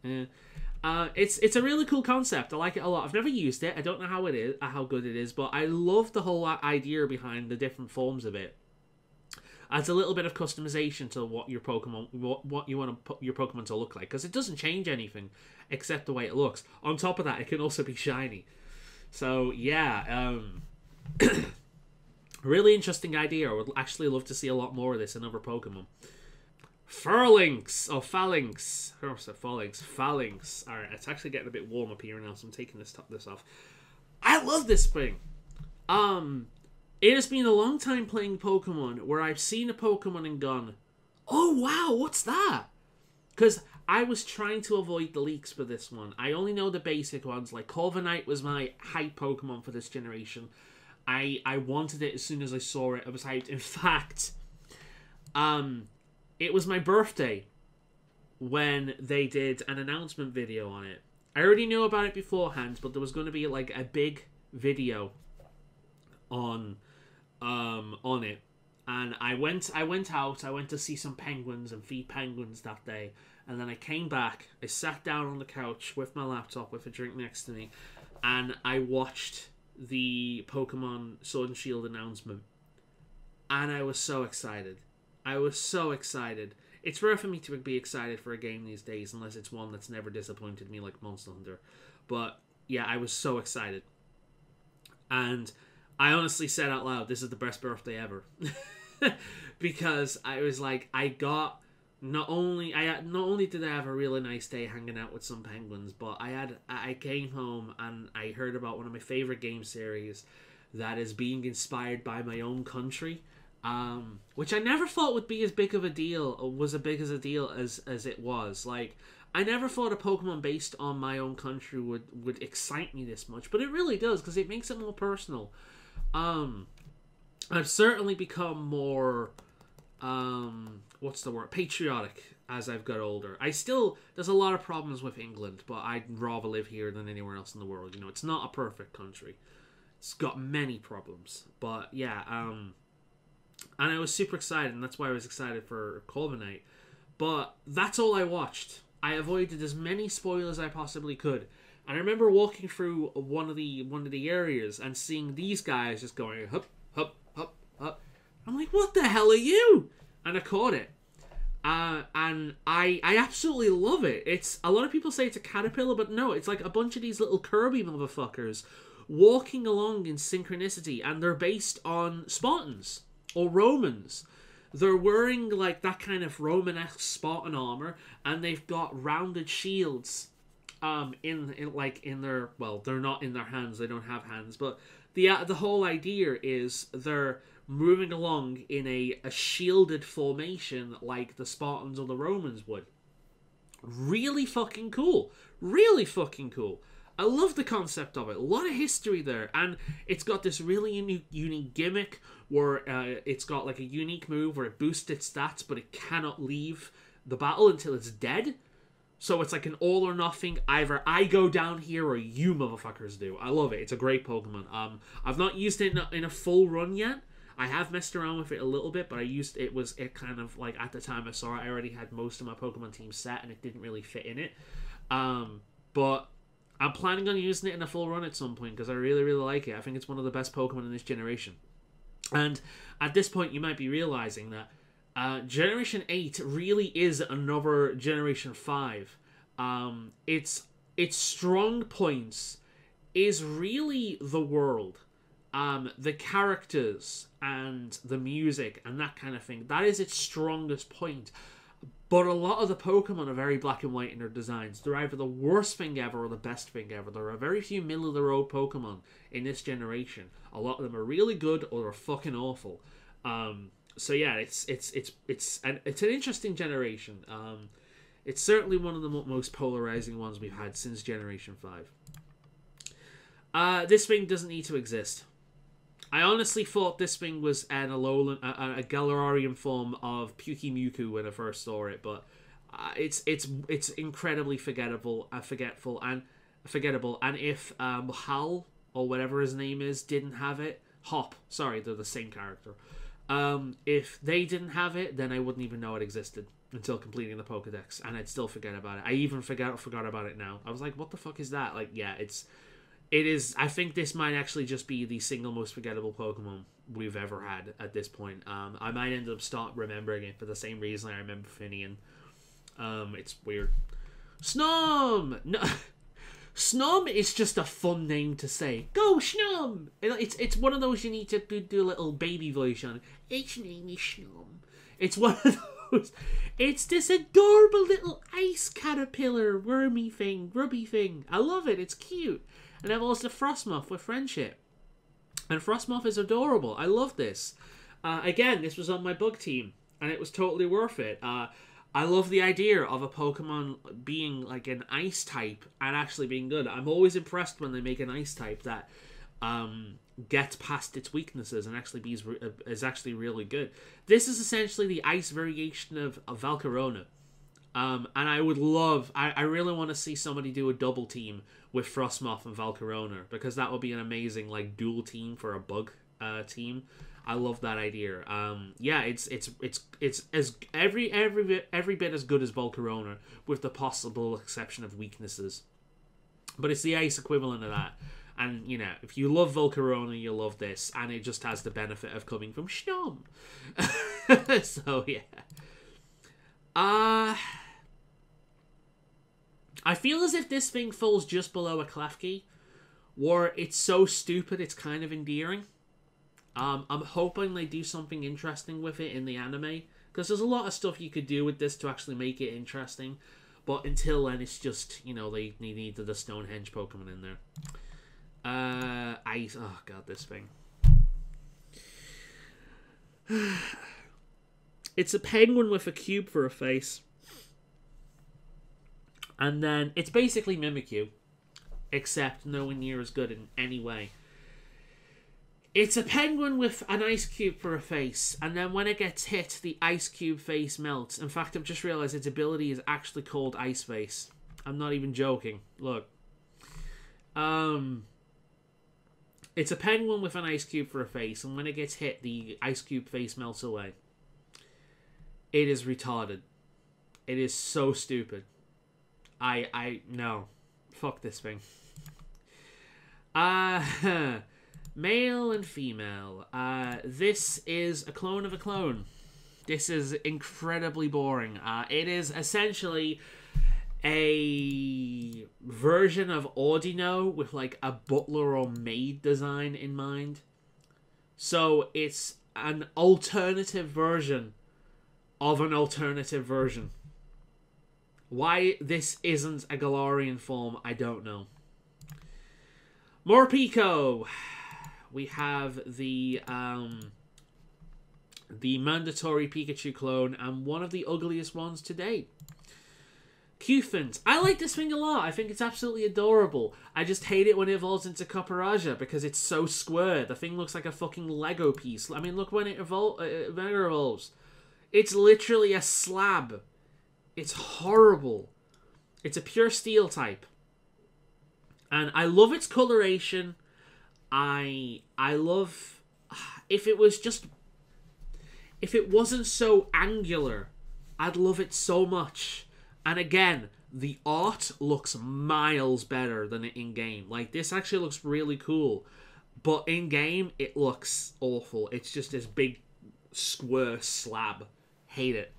It's a really cool concept. I like it a lot. I've never used it. I don't know how good it is, but I love the whole idea behind the different forms of it. Adds a little bit of customization to what your Pokemon, what you want your Pokemon to look like, because it doesn't change anything except the way it looks. On top of that, it can also be shiny. So yeah, really interesting idea. I would actually love to see a lot more of this in other Pokemon. Phalanx. Alright, it's actually getting a bit warm up here now, so I'm taking this off. I love this thing. It has been a long time playing Pokemon where I've seen a Pokemon and gone, oh wow, what's that? Because I was trying to avoid the leaks for this one. I only know the basic ones, like Corviknight was my hype Pokemon for this generation. I wanted it as soon as I saw it. I was hyped. In fact, it was my birthday when they did an announcement video on it. I already knew about it beforehand, but there was going to be like a big video on it, and I went out. I went to see some penguins and feed penguins that day, and then I came back. I sat down on the couch with my laptop with a drink next to me, and I watched the Pokemon Sword and Shield announcement, and I was so excited. It's rare for me to be excited for a game these days, unless it's one that's never disappointed me like Monster Hunter. But yeah, I was so excited, and I honestly said out loud, this is the best birthday ever. Because I was like, not only did I have a really nice day hanging out with some penguins, but I came home and I heard about one of my favorite game series that is being inspired by my own country, which I never thought would be as big of a deal, or was as big as a deal as it was. Like, I never thought a Pokemon based on my own country would excite me this much, but it really does, because it makes it more personal. I've certainly become more, patriotic as I've got older. There's a lot of problems with England, but I'd rather live here than anywhere else in the world. You know, it's not a perfect country. It's got many problems. But yeah, and I was super excited, and that's why I was excited for Corviknight. But that's all I watched. I avoided as many spoilers as I possibly could. And I remember walking through one of the areas and seeing these guys just going hup, hup, hup, hup. I'm like, what the hell are you? And I caught it. And I absolutely love it. It's a lot of people say it's a caterpillar, but no, it's like a bunch of these little Kirby motherfuckers walking along in synchronicity, and they're based on Spartans or Romans. They're wearing like that kind of Romanesque Spartan armor, and they've got rounded shields in their, well, they're not in their hands, they don't have hands, but the whole idea is they're moving along in a shielded formation like the Spartans or the Romans would. Really fucking cool. Really fucking cool. I love the concept of it. A lot of history there, and it's got this really unique gimmick where it's got like a unique move where it boosts its stats, but it cannot leave the battle until it's dead. So it's like an all or nothing. Either I go down here or you motherfuckers do. I love it. It's a great Pokemon. I've not used it in a full run yet. I have messed around with it a little bit, but it kind of like at the time I saw it, I already had most of my Pokemon team set, and it didn't really fit in it. But I'm planning on using it in a full run at some point because I really, really like it. I think it's one of the best Pokemon in this generation. And at this point, you might be realizing that Generation 8 really is another Generation 5. Its strong points is really the world, the characters, and the music, and that kind of thing. That is its strongest point. But a lot of the Pokemon are very black and white in their designs. They're either the worst thing ever or the best thing ever. There are very few middle-of-the-road Pokemon in this generation. A lot of them are really good or they're fucking awful. So yeah, it's an interesting generation. It's certainly one of the most polarizing ones we've had since Generation 5. This thing doesn't need to exist. I honestly thought this thing was a Galarian form of Pukey-Mewtwo when I first saw it, but it's incredibly forgettable and forgettable. And if Hal or whatever his name is didn't have it, Hop, sorry, they're the same character. If they didn't have it, then I wouldn't even know it existed until completing the Pokedex, and I'd still forget about it. I even forgot about it now. I was like, what the fuck is that? Like, yeah, it is. I think this might actually just be the single most forgettable Pokemon we've ever had at this point. I might end up start remembering it for the same reason I remember Finian. It's weird. Snom! No, Snom is just a fun name to say. Go Snom! It's one of those you need to do a little baby voice on. Its name is Snom. It's one of those. It's this adorable little ice caterpillar, wormy thing, grubby thing. I love it. It's cute. And I've also Frostmoth with Friendship. And Frostmoth is adorable. I love this. Again, this was on my bug team, and it was totally worth it. I love the idea of a Pokemon being like an ice type and actually being good. I'm always impressed when they make an ice type that gets past its weaknesses and actually is actually really good. This is essentially the ice variation of Valcarona. And I would love... I really want to see somebody do a double team with Frostmoth and Valcarona, because that would be an amazing like dual team for a bug team. I love that idea. Yeah, it's as every bit as good as Volcarona, with the possible exception of weaknesses. But it's the ice equivalent of that. And, you know, if you love Volcarona, you'll love this. And it just has the benefit of coming from Snom. So, yeah. I feel as if this thing falls just below a Klefki, where it's so stupid it's kind of endearing. I'm hoping they do something interesting with it in the anime, because there's a lot of stuff you could do with this to actually make it interesting. But until then, it's just, you know, they need the Stonehenge Pokemon in there. Ice. Oh god, this thing. It's a penguin with a cube for a face. And then it's basically Mimikyu, except nowhere near as good in any way. It's a penguin with an ice cube for a face, and then when it gets hit, the ice cube face melts. In fact, I've just realised its ability is actually called Ice Face. I'm not even joking. Look. It's a penguin with an ice cube for a face, and when it gets hit, the ice cube face melts away. It is retarded. It is so stupid. No. Fuck this thing. Male and female. This is a clone of a clone. This is incredibly boring. It is essentially a version of Audino with like a butler or maid design in mind. So it's an alternative version of an alternative version. Why this isn't a Galarian form, I don't know. More Pico. We have the mandatory Pikachu clone and one of the ugliest ones to date. Cufant. I like this thing a lot. I think it's absolutely adorable. I just hate it when it evolves into Copperajah because it's so square. The thing looks like a fucking Lego piece. I mean, look when it Mega evolves. It's literally a slab. It's horrible. It's a pure steel type. And I love its coloration. I love... If it wasn't so angular, I'd love it so much. And again, the art looks miles better than it in-game. Like, this actually looks really cool. But in-game, it looks awful. It's just this big square slab. Hate it.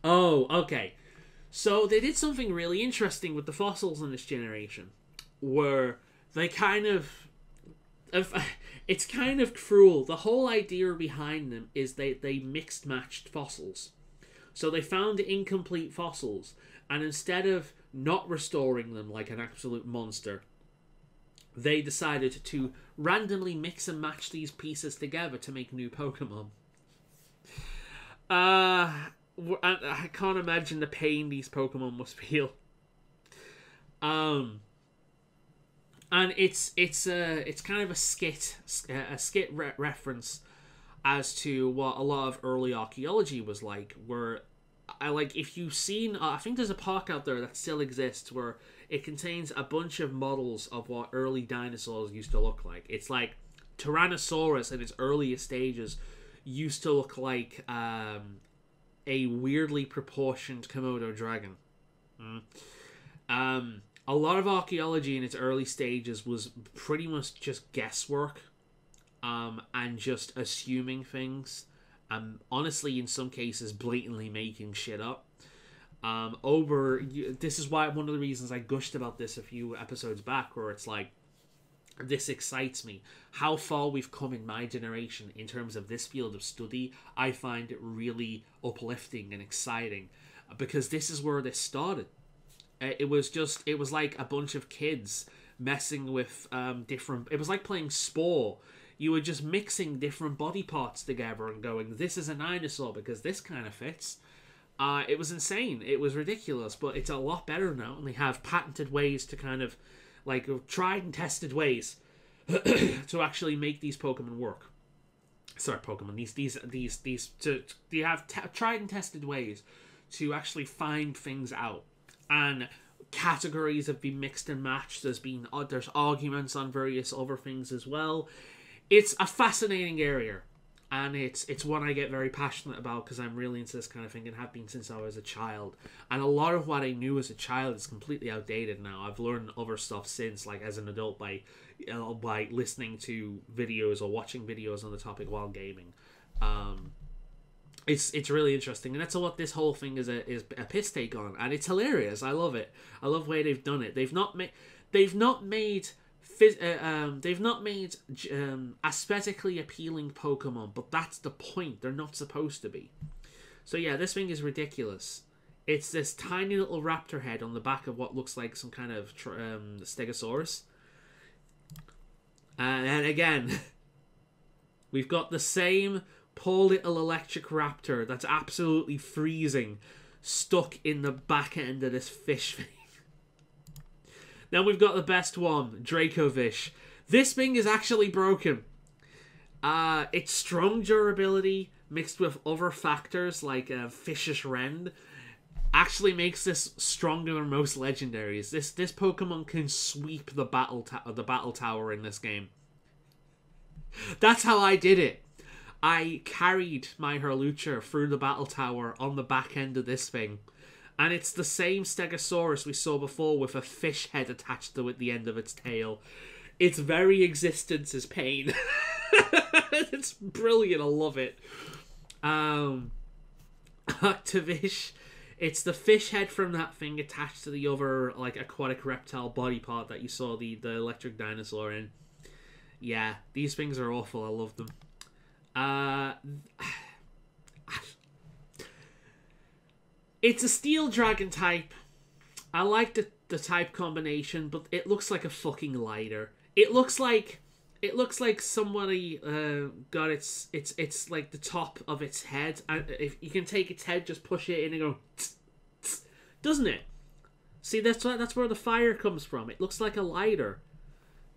Oh, okay. So they did something really interesting with the fossils in this generation. Where they kind of... It's kind of cruel. The whole idea behind them is they mixed-matched fossils. So they found incomplete fossils, and instead of not restoring them like an absolute monster, they decided to randomly mix and match these pieces together to make new Pokemon. I can't imagine the pain these Pokemon must feel. And it's kind of a skit reference as to what a lot of early archaeology was like, where if you've seen, I think there's a park out there that still exists where it contains a bunch of models of what early dinosaurs used to look like. It's like Tyrannosaurus in its earliest stages used to look like a weirdly proportioned Komodo dragon. A lot of archaeology in its early stages was pretty much just guesswork. And just assuming things. Honestly, in some cases, blatantly making shit up. This is why one of the reasons I gushed about this a few episodes back, where it's like, this excites me. How far we've come in my generation in terms of this field of study, I find it really uplifting and exciting. Because this is where this started. It was like a bunch of kids messing with different... It was like playing Spore. You were just mixing different body parts together and going, this is a dinosaur because this kind of fits. It was insane. It was ridiculous, but it's a lot better now. And they have patented ways to kind of, like, tried and tested ways to actually make these Pokemon work. Sorry, Pokemon. They have tried and tested ways to actually find things out. And categories have been mixed and matched. There's arguments on various other things as well. It's a fascinating area, and it's one I get very passionate about because I'm really into this kind of thing and have been since I was a child. And a lot of what I knew as a child is completely outdated now. I've learned other stuff since, like as an adult, by listening to videos or watching videos on the topic while gaming. It's really interesting, and that's what this whole thing is a piss take on, and it's hilarious. I love it. I love the way they've done it. They've not made aesthetically appealing Pokemon, but that's the point. They're not supposed to be. So yeah, this thing is ridiculous. It's this tiny little raptor head on the back of what looks like some kind of Stegosaurus. And again, we've got the same poor little electric raptor that's absolutely freezing stuck in the back end of this fish thing. Then we've got the best one, Dracovish. This thing is actually broken. Its strong durability mixed with other factors like Fishish Rend actually makes this stronger than most legendaries. This Pokemon can sweep the battle tower in this game. That's how I did it. I carried my Hurlucha through the battle tower on the back end of this thing. And it's the same Stegosaurus we saw before with a fish head attached to it at the end of its tail. Its very existence is pain. It's brilliant. I love it. Octavish. It's the fish head from that thing attached to the other like aquatic reptile body part that you saw the electric dinosaur in. Yeah, these things are awful. I love them. It's a steel dragon type. I like the type combination, but it looks like a fucking lighter. It looks like somebody got its like the top of its head, and if you can take its head, just push it in and go, tss, tss, doesn't it? See, that's where the fire comes from. It looks like a lighter.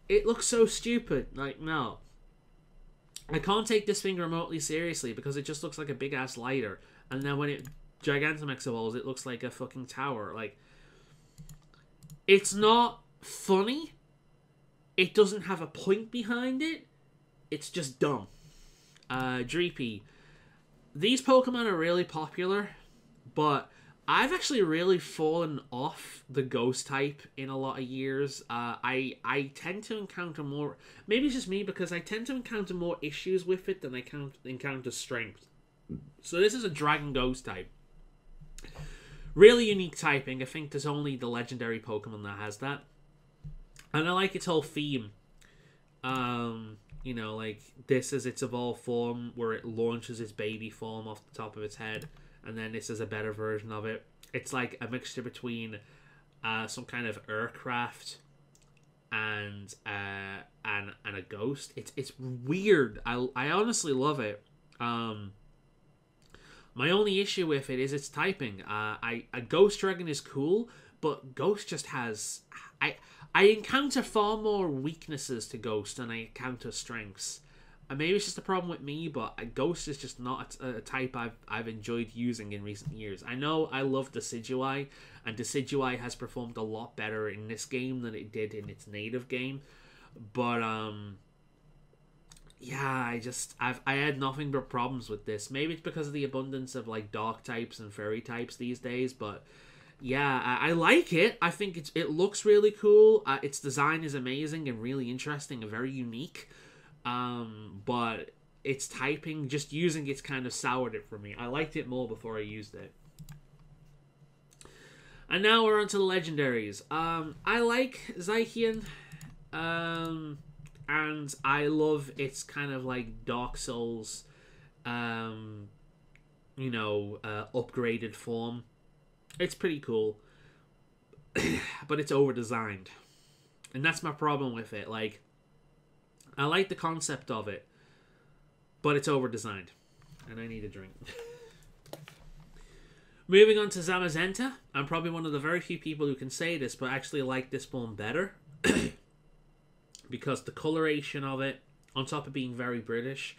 It looks so stupid. Like, no. I can't take this thing remotely seriously because it just looks like a big ass lighter, and then when it Gigantamax evolves, it looks like a fucking tower. Like, it's not funny. It doesn't have a point behind it. It's just dumb. Dreepy. These Pokemon are really popular, but I've actually really fallen off the ghost type in a lot of years. I tend to encounter more... Maybe it's just me, because I tend to encounter more issues with it than I encounter strength. So this is a Dragon Ghost type. Really unique typing. I think there's only the legendary Pokemon that has that. And I like its whole theme. You know, like, this is its evolved form, where it launches its baby form off the top of its head. And then this is a better version of it. It's like a mixture between some kind of aircraft and a ghost. It's weird. I honestly love it. My only issue with it is its typing. A Ghost Dragon is cool, but Ghost just has... I encounter far more weaknesses to Ghost than I encounter strengths. And maybe it's just a problem with me, but a Ghost is just not a type I've enjoyed using in recent years. I know I love Decidueye, and Decidueye has performed a lot better in this game than it did in its native game. But, yeah, I had nothing but problems with this. Maybe it's because of the abundance of, like, dark types and fairy types these days, but... Yeah, I like it. I think it looks really cool. Its design is amazing and really interesting and very unique. But its typing, just using it's kind of soured it for me. I liked it more before I used it. And now we're on to the legendaries. I like Zacian. And I love its kind of like Dark Souls, upgraded form. It's pretty cool, but it's over-designed. And that's my problem with it. Like, I like the concept of it, but it's over-designed. And I need a drink. Moving on to Zamazenta. I'm probably one of the very few people who can say this, but I actually like this one better. Because the coloration of it, on top of being very British,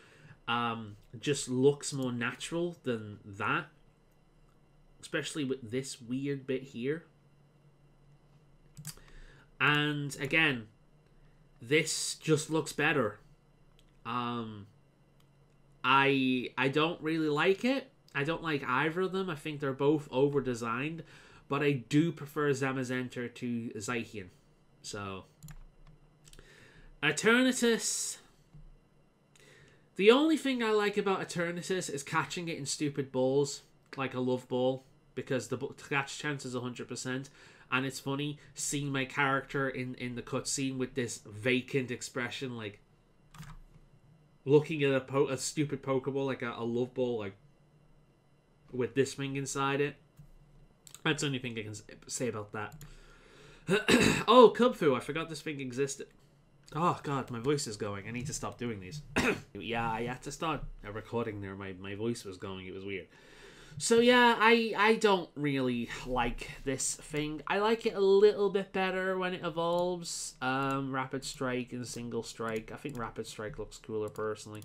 just looks more natural than that. Especially with this weird bit here. And again, this just looks better. I don't really like it. I don't like either of them. I think they're both over-designed. But I do prefer Zamazenta to Zacian. So, Eternatus. The only thing I like about Eternatus is catching it in stupid balls. Like a love ball, because the catch chance is 100%, and it's funny seeing my character in the cutscene with this vacant expression, like looking at a stupid Pokeball, like a love ball, like with this thing inside it. That's the only thing I can say about that. Oh, Kubfu, I forgot this thing existed. Oh god, my voice is going. I need to stop doing these. Yeah, I had to start recording there. My voice was going. It was weird. So yeah, I don't really like this thing. I like it a little bit better when it evolves. Rapid Strike and Single Strike. I think Rapid Strike looks cooler personally.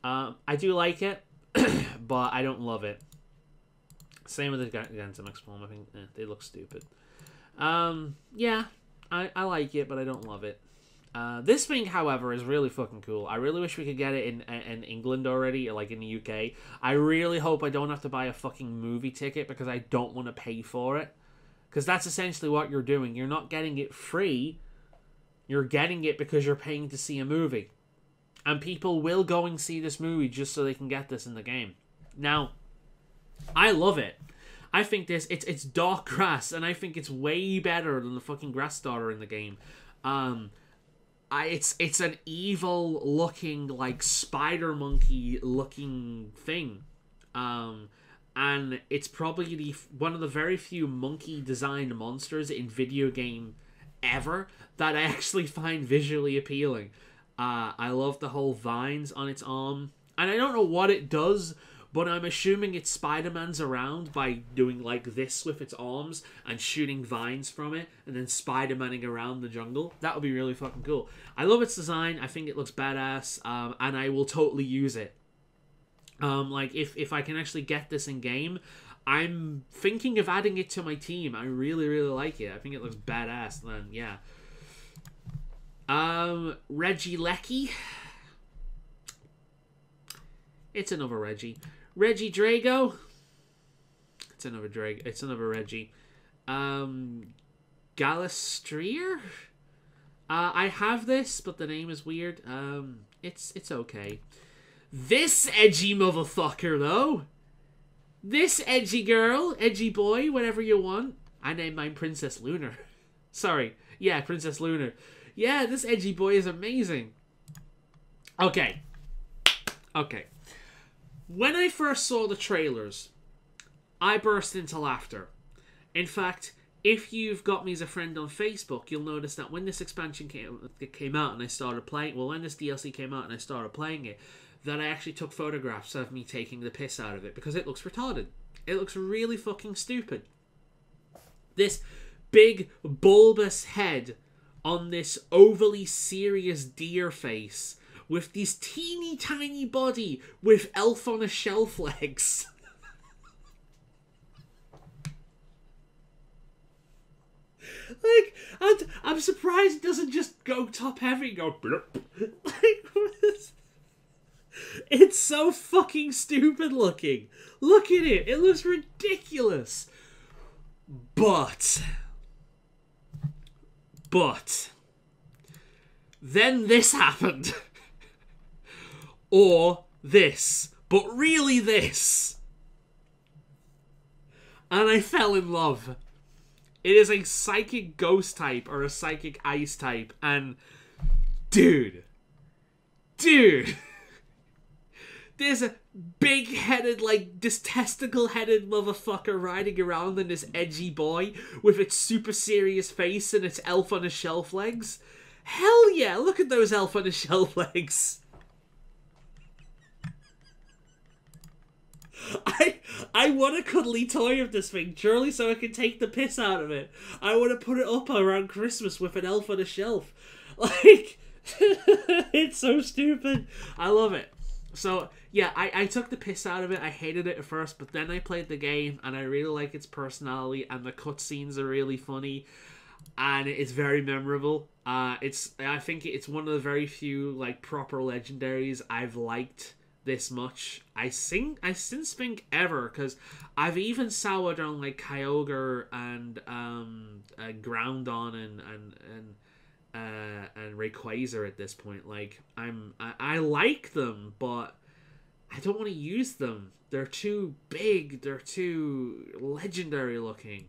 I do like it, but I don't love it. Same with the Gen8 form. I think they look stupid. Yeah, I like it, but I don't love it. This thing, however, is really fucking cool. I really wish we could get it in England already, or like in the UK. I really hope I don't have to buy a fucking movie ticket because I don't want to pay for it. Because that's essentially what you're doing. You're not getting it free. You're getting it because you're paying to see a movie. And people will go and see this movie just so they can get this in the game. Now, I love it. I think it's dark grass, and I think it's way better than the fucking grass starter in the game. It's an evil looking, like, spider monkey looking thing. And it's probably one of the very few monkey designed monsters in video game ever that I actually find visually appealing. I love the whole vines on its arm. And I don't know what it does, but I'm assuming it Spider-Man's around by doing like this with its arms and shooting vines from it and then Spider-Manning around the jungle. That would be really fucking cool. I love its design. I think it looks badass, and I will totally use it. Like, if I can actually get this in game, I'm thinking of adding it to my team. I really, really like it. I think it looks badass. Then, yeah. Reggie Lecky. It's another Reggie. Reggie Drago. It's another Drago. It's another Reggie. Galistreer. I have this, but the name is weird. It's okay. This edgy motherfucker, though. This edgy girl, edgy boy, whatever you want. I named mine Princess Lunar. Sorry. Yeah, Princess Lunar. Yeah, this edgy boy is amazing. Okay. Okay. When I first saw the trailers, I burst into laughter. In fact, if you've got me as a friend on Facebook, you'll notice that when this expansion came out and I started playing... Well, when this DLC came out and I started playing it, that I actually took photographs of me taking the piss out of it because it looks retarded. It looks really fucking stupid. This big, bulbous head on this overly serious deer face with this teeny tiny body with elf on a shelf legs. Like, I'm surprised it doesn't just go top heavy and go blurp. Like, it's so fucking stupid looking. Look at it. It looks ridiculous. But then this happened. Or this. But really this. And I fell in love. It is a psychic ghost type or a psychic ice type. And dude. There's a big-headed, like, this testicle-headed motherfucker riding around in this edgy boy with its super serious face and its elf-on-a-shelf legs. Hell yeah, look at those elf-on-a-shelf legs. I want a cuddly toy of this thing, purely so I can take the piss out of it. I want to put it up around Christmas with an elf on a shelf. Like, it's so stupid. I love it. So, yeah, I took the piss out of it. I hated it at first, but then I played the game, and I really like its personality, and the cutscenes are really funny, and it's very memorable. I think it's one of the very few, like, proper legendaries I've liked this much. I since think ever, because I've even soured on, like, Kyogre and Groudon and Rayquaza at this point. Like, I like them, but I don't want to use them. They're too big. They're too legendary looking.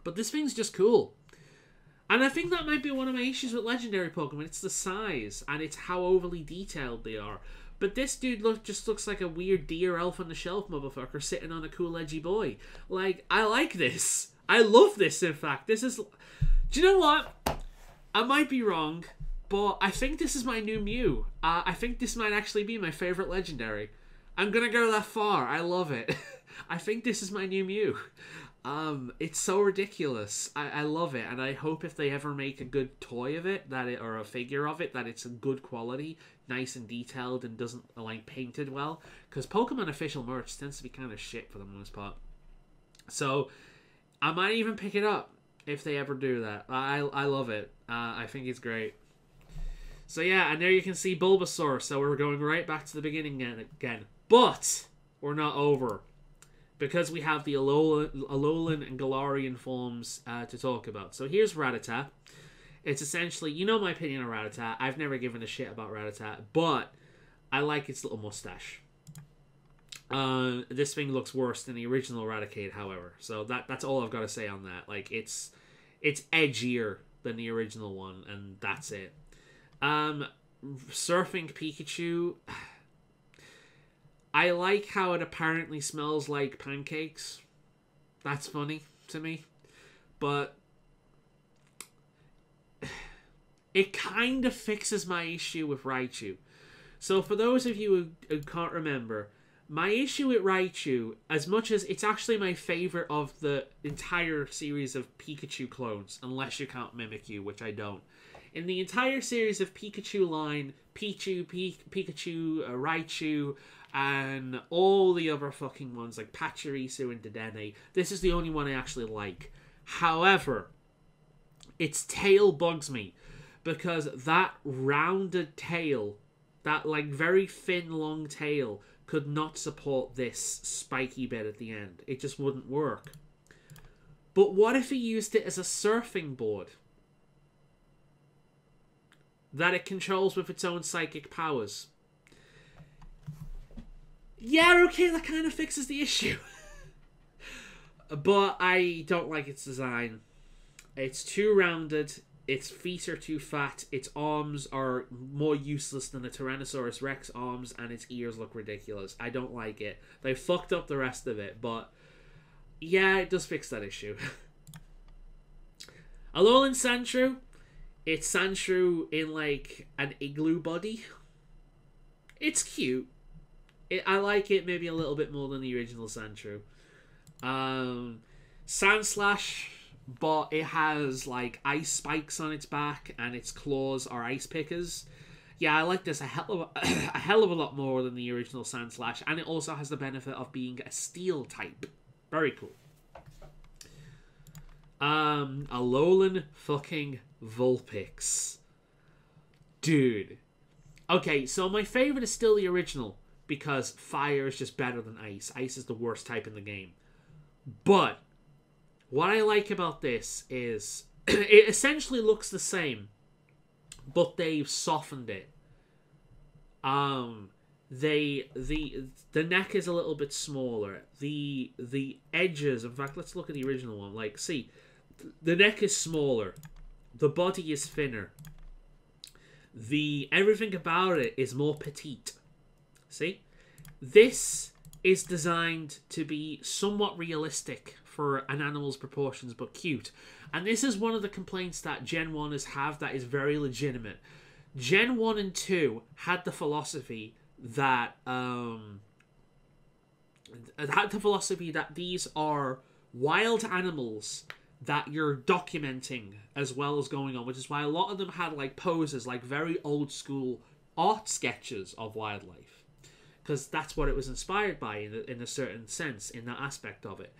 But this thing's just cool. And I think that might be one of my issues with legendary Pokemon. It's the size, and it's how overly detailed they are. But this dude just looks like a weird deer elf on the shelf motherfucker sitting on a cool edgy boy. Like, I like this. I love this, in fact. This is... Do you know what? I might be wrong, but I think this is my new Mew. I think this might actually be my favorite legendary. I'm gonna go that far. I love it. I think this is my new Mew. It's so ridiculous. I love it, and I hope if they ever make a good toy of it, or a figure of it, that it's a good quality, nice and detailed, and doesn't like painted well. Because Pokemon official merch tends to be kind of shit for the most part. So I might even pick it up if they ever do that. I love it. I think it's great. So yeah, and there you can see Bulbasaur. So we're going right back to the beginning again. But we're not over. Because we have the Alolan and Galarian forms to talk about. So here's Rattata. It's essentially, you know my opinion on Rattata. I've never given a shit about Rattata, but I like its little mustache. This thing looks worse than the original Raticate, however. So that's all I've got to say on that. Like, it's edgier than the original one, and that's it. Surfing Pikachu... I like how it apparently smells like pancakes. That's funny to me. But it kind of fixes my issue with Raichu. So for those of you who can't remember, my issue with Raichu, as much as it's actually my favorite of the entire series of Pikachu clones, unless you count Mimikyu, which I don't. In the entire series of Pikachu line, Pikachu, Raichu, and all the other fucking ones like Pachirisu and Dedenne, this is the only one I actually like. However, its tail bugs me because that rounded tail, that like very thin long tail, could not support this spiky bit at the end. It just wouldn't work. But what if he used it as a surfing board that it controls with its own psychic powers? Yeah, okay, that kind of fixes the issue. But I don't like its design. It's too rounded, its feet are too fat, its arms are more useless than the Tyrannosaurus Rex arms, and its ears look ridiculous. I don't like it. They fucked up the rest of it, but yeah, it does fix that issue. Alolan Sandshrew. It's Sandshrew in like an igloo body. It's cute. I like it maybe a little bit more than the original Sandshrew. Sandslash, but it has like ice spikes on its back and its claws are ice pickers. Yeah, I like this a hell of a lot more than the original Sandslash, and it also has the benefit of being a steel type. Very cool. Alolan fucking Vulpix. Dude. Okay, so my favorite is still the original, because fire is just better than ice. Ice is the worst type in the game. But what I like about this is it essentially looks the same, but they've softened it. The neck is a little bit smaller. The edges, in fact, let's look at the original one. Like, see, the neck is smaller. The body is thinner. Everything about it is more petite. See? This is designed to be somewhat realistic for an animal's proportions, but cute. And this is one of the complaints that Gen 1ers have that is very legitimate. Gen 1 and 2 had the philosophy that these are wild animals that you're documenting as well as going on, which is why a lot of them had like poses, like very old school art sketches of wildlife, because that's what it was inspired by in a certain sense, in that aspect of it.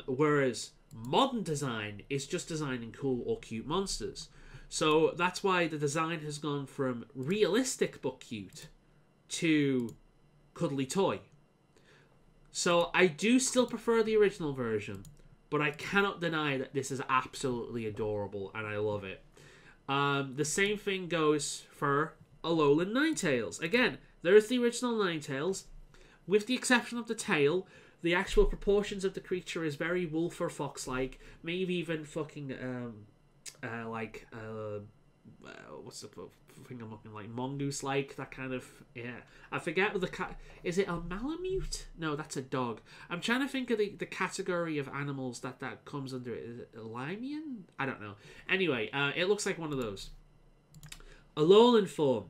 Whereas modern design is just designing cool or cute monsters. So that's why the design has gone from realistic but cute to cuddly toy. So I do still prefer the original version, but I cannot deny that this is absolutely adorable and I love it. The same thing goes for Alolan Ninetales. Again, there's the original Ninetales. With the exception of the tail, the actual proportions of the creature is very wolf or fox-like. Maybe even fucking, what's the thing I'm looking like? Mongoose-like, that kind of, yeah. I forget what the cat, is it a Malamute? No, that's a dog. I'm trying to think of the category of animals that comes under it. Is it a Limian? I don't know. Anyway, it looks like one of those. Alolan form.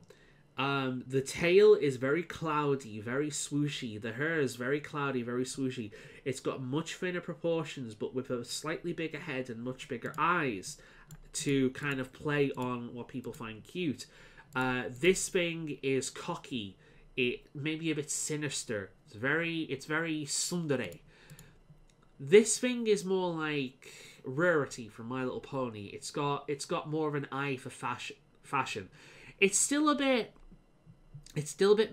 The tail is very cloudy, very swooshy. The hair is very cloudy, very swooshy. It's got much thinner proportions, but with a slightly bigger head and much bigger eyes to kind of play on what people find cute. This thing is cocky. It may be a bit sinister. It's very tsundere. This thing is more like Rarity from My Little Pony. It's got more of an eye for fashion. It's still a bit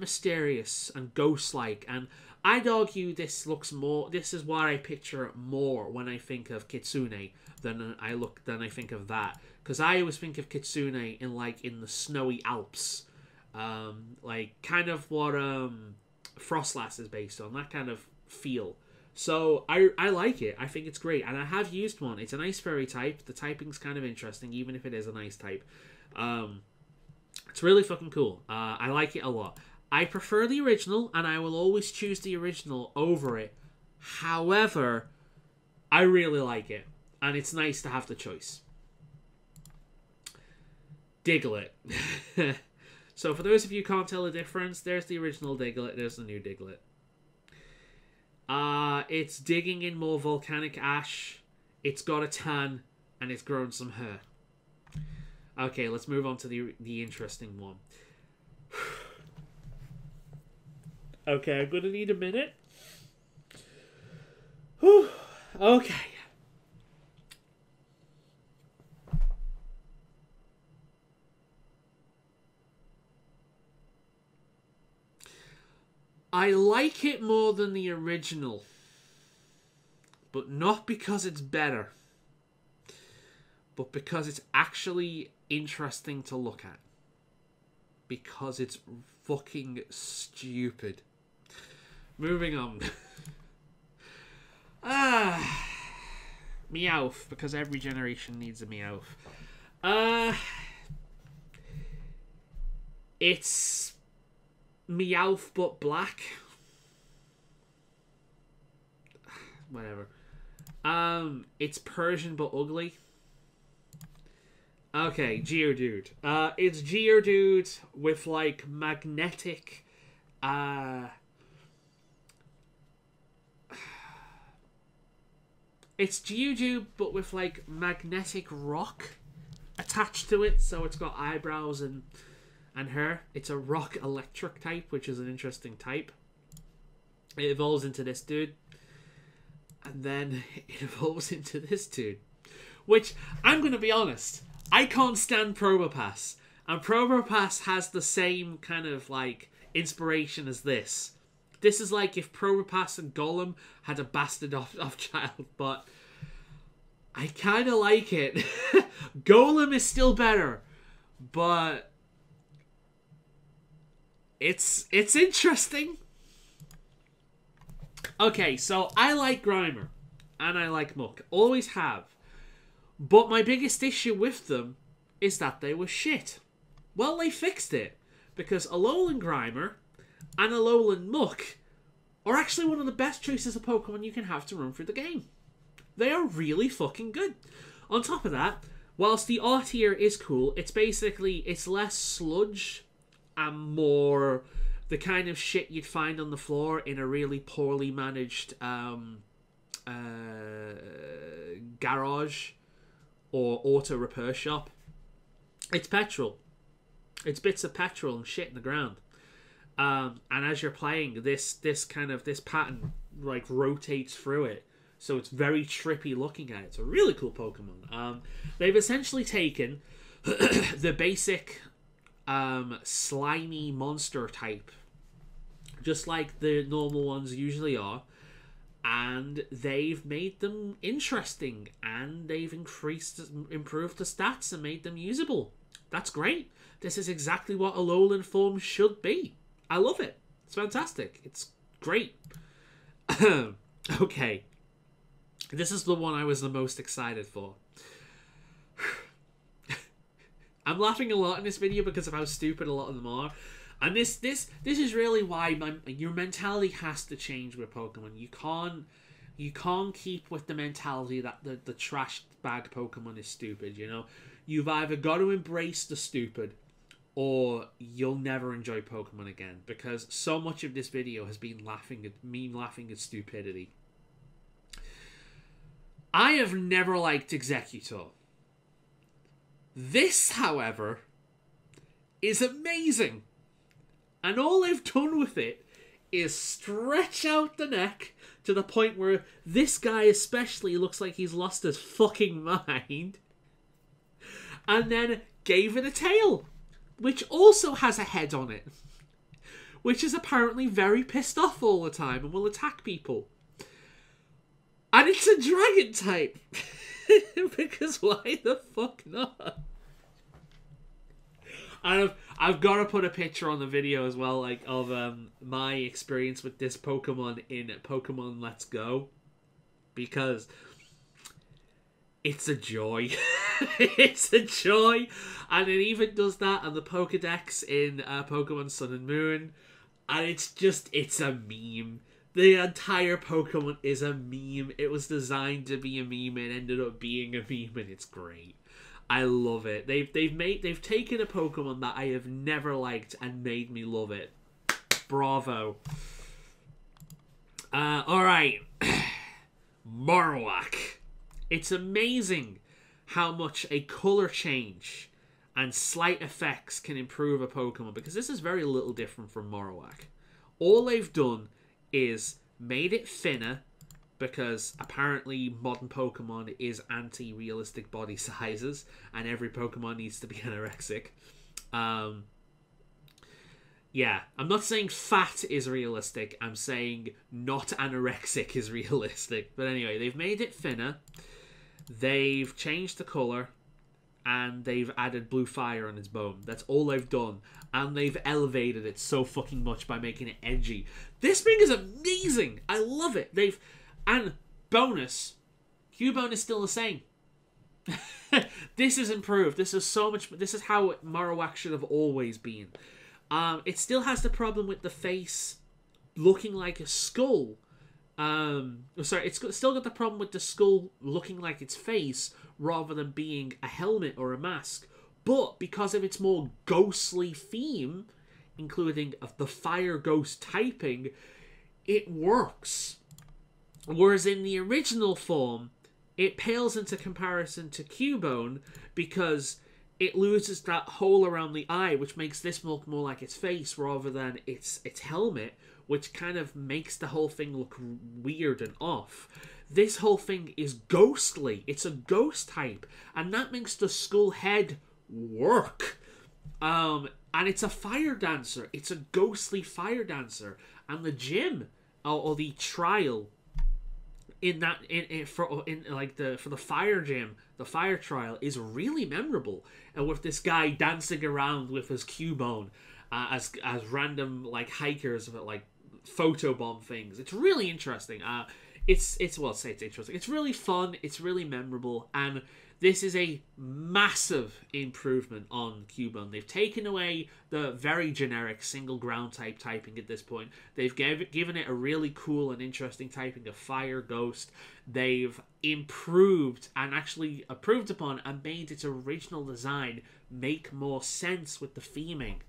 mysterious and ghost-like, and I'd argue this is what I picture more when I think of Kitsune than I think of that, because I always think of Kitsune in the snowy Alps, like kind of what Frostlass is based on, that kind of feel. So I like it. I think it's great, and I have used one. It's an ice fairy type. The typing's kind of interesting, even if it is an ice type. It's really fucking cool. I like it a lot. I prefer the original, and I will always choose the original over it. However, I really like it, and it's nice to have the choice. Diglett. So for those of you who can't tell the difference, there's the original Diglett, there's the new Diglett. It's digging in more volcanic ash, it's got a tan, and it's grown some hair. Okay, let's move on to the interesting one. Okay, I'm gonna need a minute. Whew. Okay. I like it more than the original, but not because it's better, but because it's actually interesting to look at. Because it's fucking stupid. Moving on. Meowth, because every generation needs a Meowth. It's Meowth but black. Whatever. It's Persian but ugly. Okay, Geodude. It's Geodude with like magnetic it's Geodude but with like magnetic rock attached to it, so it's got eyebrows and hair. It's a rock electric type, which is an interesting type. It evolves into this dude, and then it evolves into this dude, which, I'm gonna be honest, I can't stand Probopass, and Probopass has the same kind of like inspiration as this. This is like if Probopass and Golem had a bastard off child, but I kind of like it. Golem is still better, but it's interesting. Okay, so I like Grimer, and I like Muck. Always have. But my biggest issue with them is that they were shit. Well, they fixed it, because Alolan Grimer and Alolan Muck are actually one of the best choices of Pokemon you can have to run through the game. They are really fucking good. On top of that, whilst the art here is cool, it's less sludge and more the kind of shit you'd find on the floor in a really poorly managed garage or auto repair shop. It's petrol. It's bits of petrol and shit in the ground. And as you're playing, this pattern like rotates through it, so it's very trippy looking at it. It's a really cool Pokemon. They've essentially taken the basic slimy monster type, just like the normal ones usually are, and they've made them interesting, and they've improved the stats and made them usable. That's great. This is exactly what Alolan form should be. I love it. It's fantastic. It's great. Okay. This is the one I was the most excited for. I'm laughing a lot in this video because of how stupid a lot of them are. And this is really why your mentality has to change with Pokemon. You can't keep with the mentality that the trash bag Pokemon is stupid, you know? You've either got to embrace the stupid, or you'll never enjoy Pokemon again, because so much of this video has been laughing at stupidity. I have never liked Executor. This, however, is amazing. And all they've done with it is stretch out the neck to the point where this guy especially looks like he's lost his fucking mind. And then gave it a tail, which also has a head on it, which is apparently very pissed off all the time and will attack people. And it's a dragon type. Because why the fuck not? And I've got to put a picture on the video as well, like, of my experience with this Pokemon in Pokemon Let's Go. Because it's a joy. It's a joy. And it even does that on the Pokedex in Pokemon Sun and Moon. And it's a meme. The entire Pokemon is a meme. It was designed to be a meme and ended up being a meme, and it's great. I love it. They've taken a Pokemon that I have never liked and made me love it. Bravo. Alright. Marowak. It's amazing how much a color change and slight effects can improve a Pokemon, because this is very little different from Marowak. All they've done is made it thinner, because apparently modern Pokemon is anti-realistic body sizes, and every Pokemon needs to be anorexic. Yeah, I'm not saying fat is realistic, I'm saying not anorexic is realistic. But anyway, they've made it thinner, they've changed the colour, and they've added blue fire on its bone. That's all they've done. And they've elevated it so fucking much by making it edgy. This thing is amazing. I love it. And bonus, Cubone is still the same. This is improved. This is so much. This is how Marowak should have always been. It still has the problem with the face looking like a skull. Sorry, it's still got the problem with the skull looking like its face rather than being a helmet or a mask. But because of its more ghostly theme, including the fire ghost typing, it works. Whereas in the original form, it pales into comparison to Cubone because it loses that hole around the eye, which makes this look more like its face rather than its helmet, which kind of makes the whole thing look weird and off. This whole thing is ghostly. It's a ghost type, and that makes the skull head work. And it's a fire dancer. It's a ghostly fire dancer. And the gym or the trial for the fire gym, the fire trial is really memorable. And with this guy dancing around with his Cubone as random like hikers like photobomb things. It's really interesting. It's interesting. It's really fun. It's really memorable, and this is a massive improvement on Cubone. They've taken away the very generic single ground type typing at this point. They've given it a really cool and interesting typing of Fire Ghost. They've improved and actually improved upon and made its original design make more sense with the theming.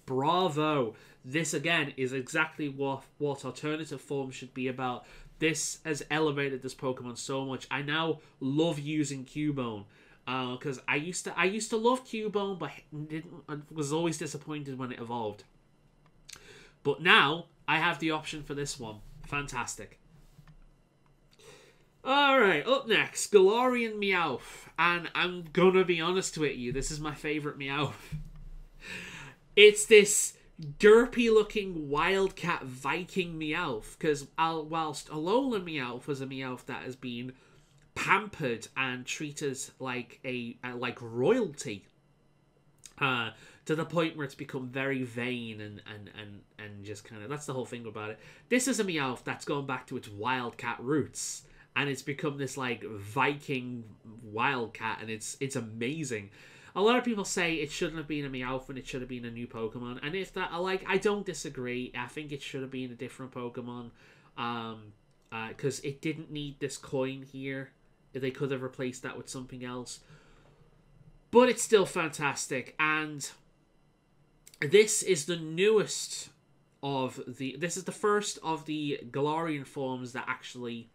Bravo! This again is exactly what alternative forms should be about. This has elevated this Pokemon so much. I now love using Cubone because I used to love Cubone, but I was always disappointed when it evolved. But now I have the option for this one. Fantastic. All right, up next, Galarian Meowth, and I'm gonna be honest with you, this is my favorite Meowth. It's this derpy-looking Wildcat Viking Meowth, because whilst Alolan Meowth was a Meowth that has been pampered and treated like royalty, to the point where it's become very vain and just kind of, that's the whole thing about it. This is a Meowth that's gone back to its Wildcat roots, and it's become this like Viking Wildcat, and it's amazing. A lot of people say it shouldn't have been a Meowth and it should have been a new Pokemon. And if that, I don't disagree. I think it should have been a different Pokemon. Because it didn't need this coin here. They could have replaced that with something else. But it's still fantastic. And this is the newest of the... This is the first of the Galarian forms that actually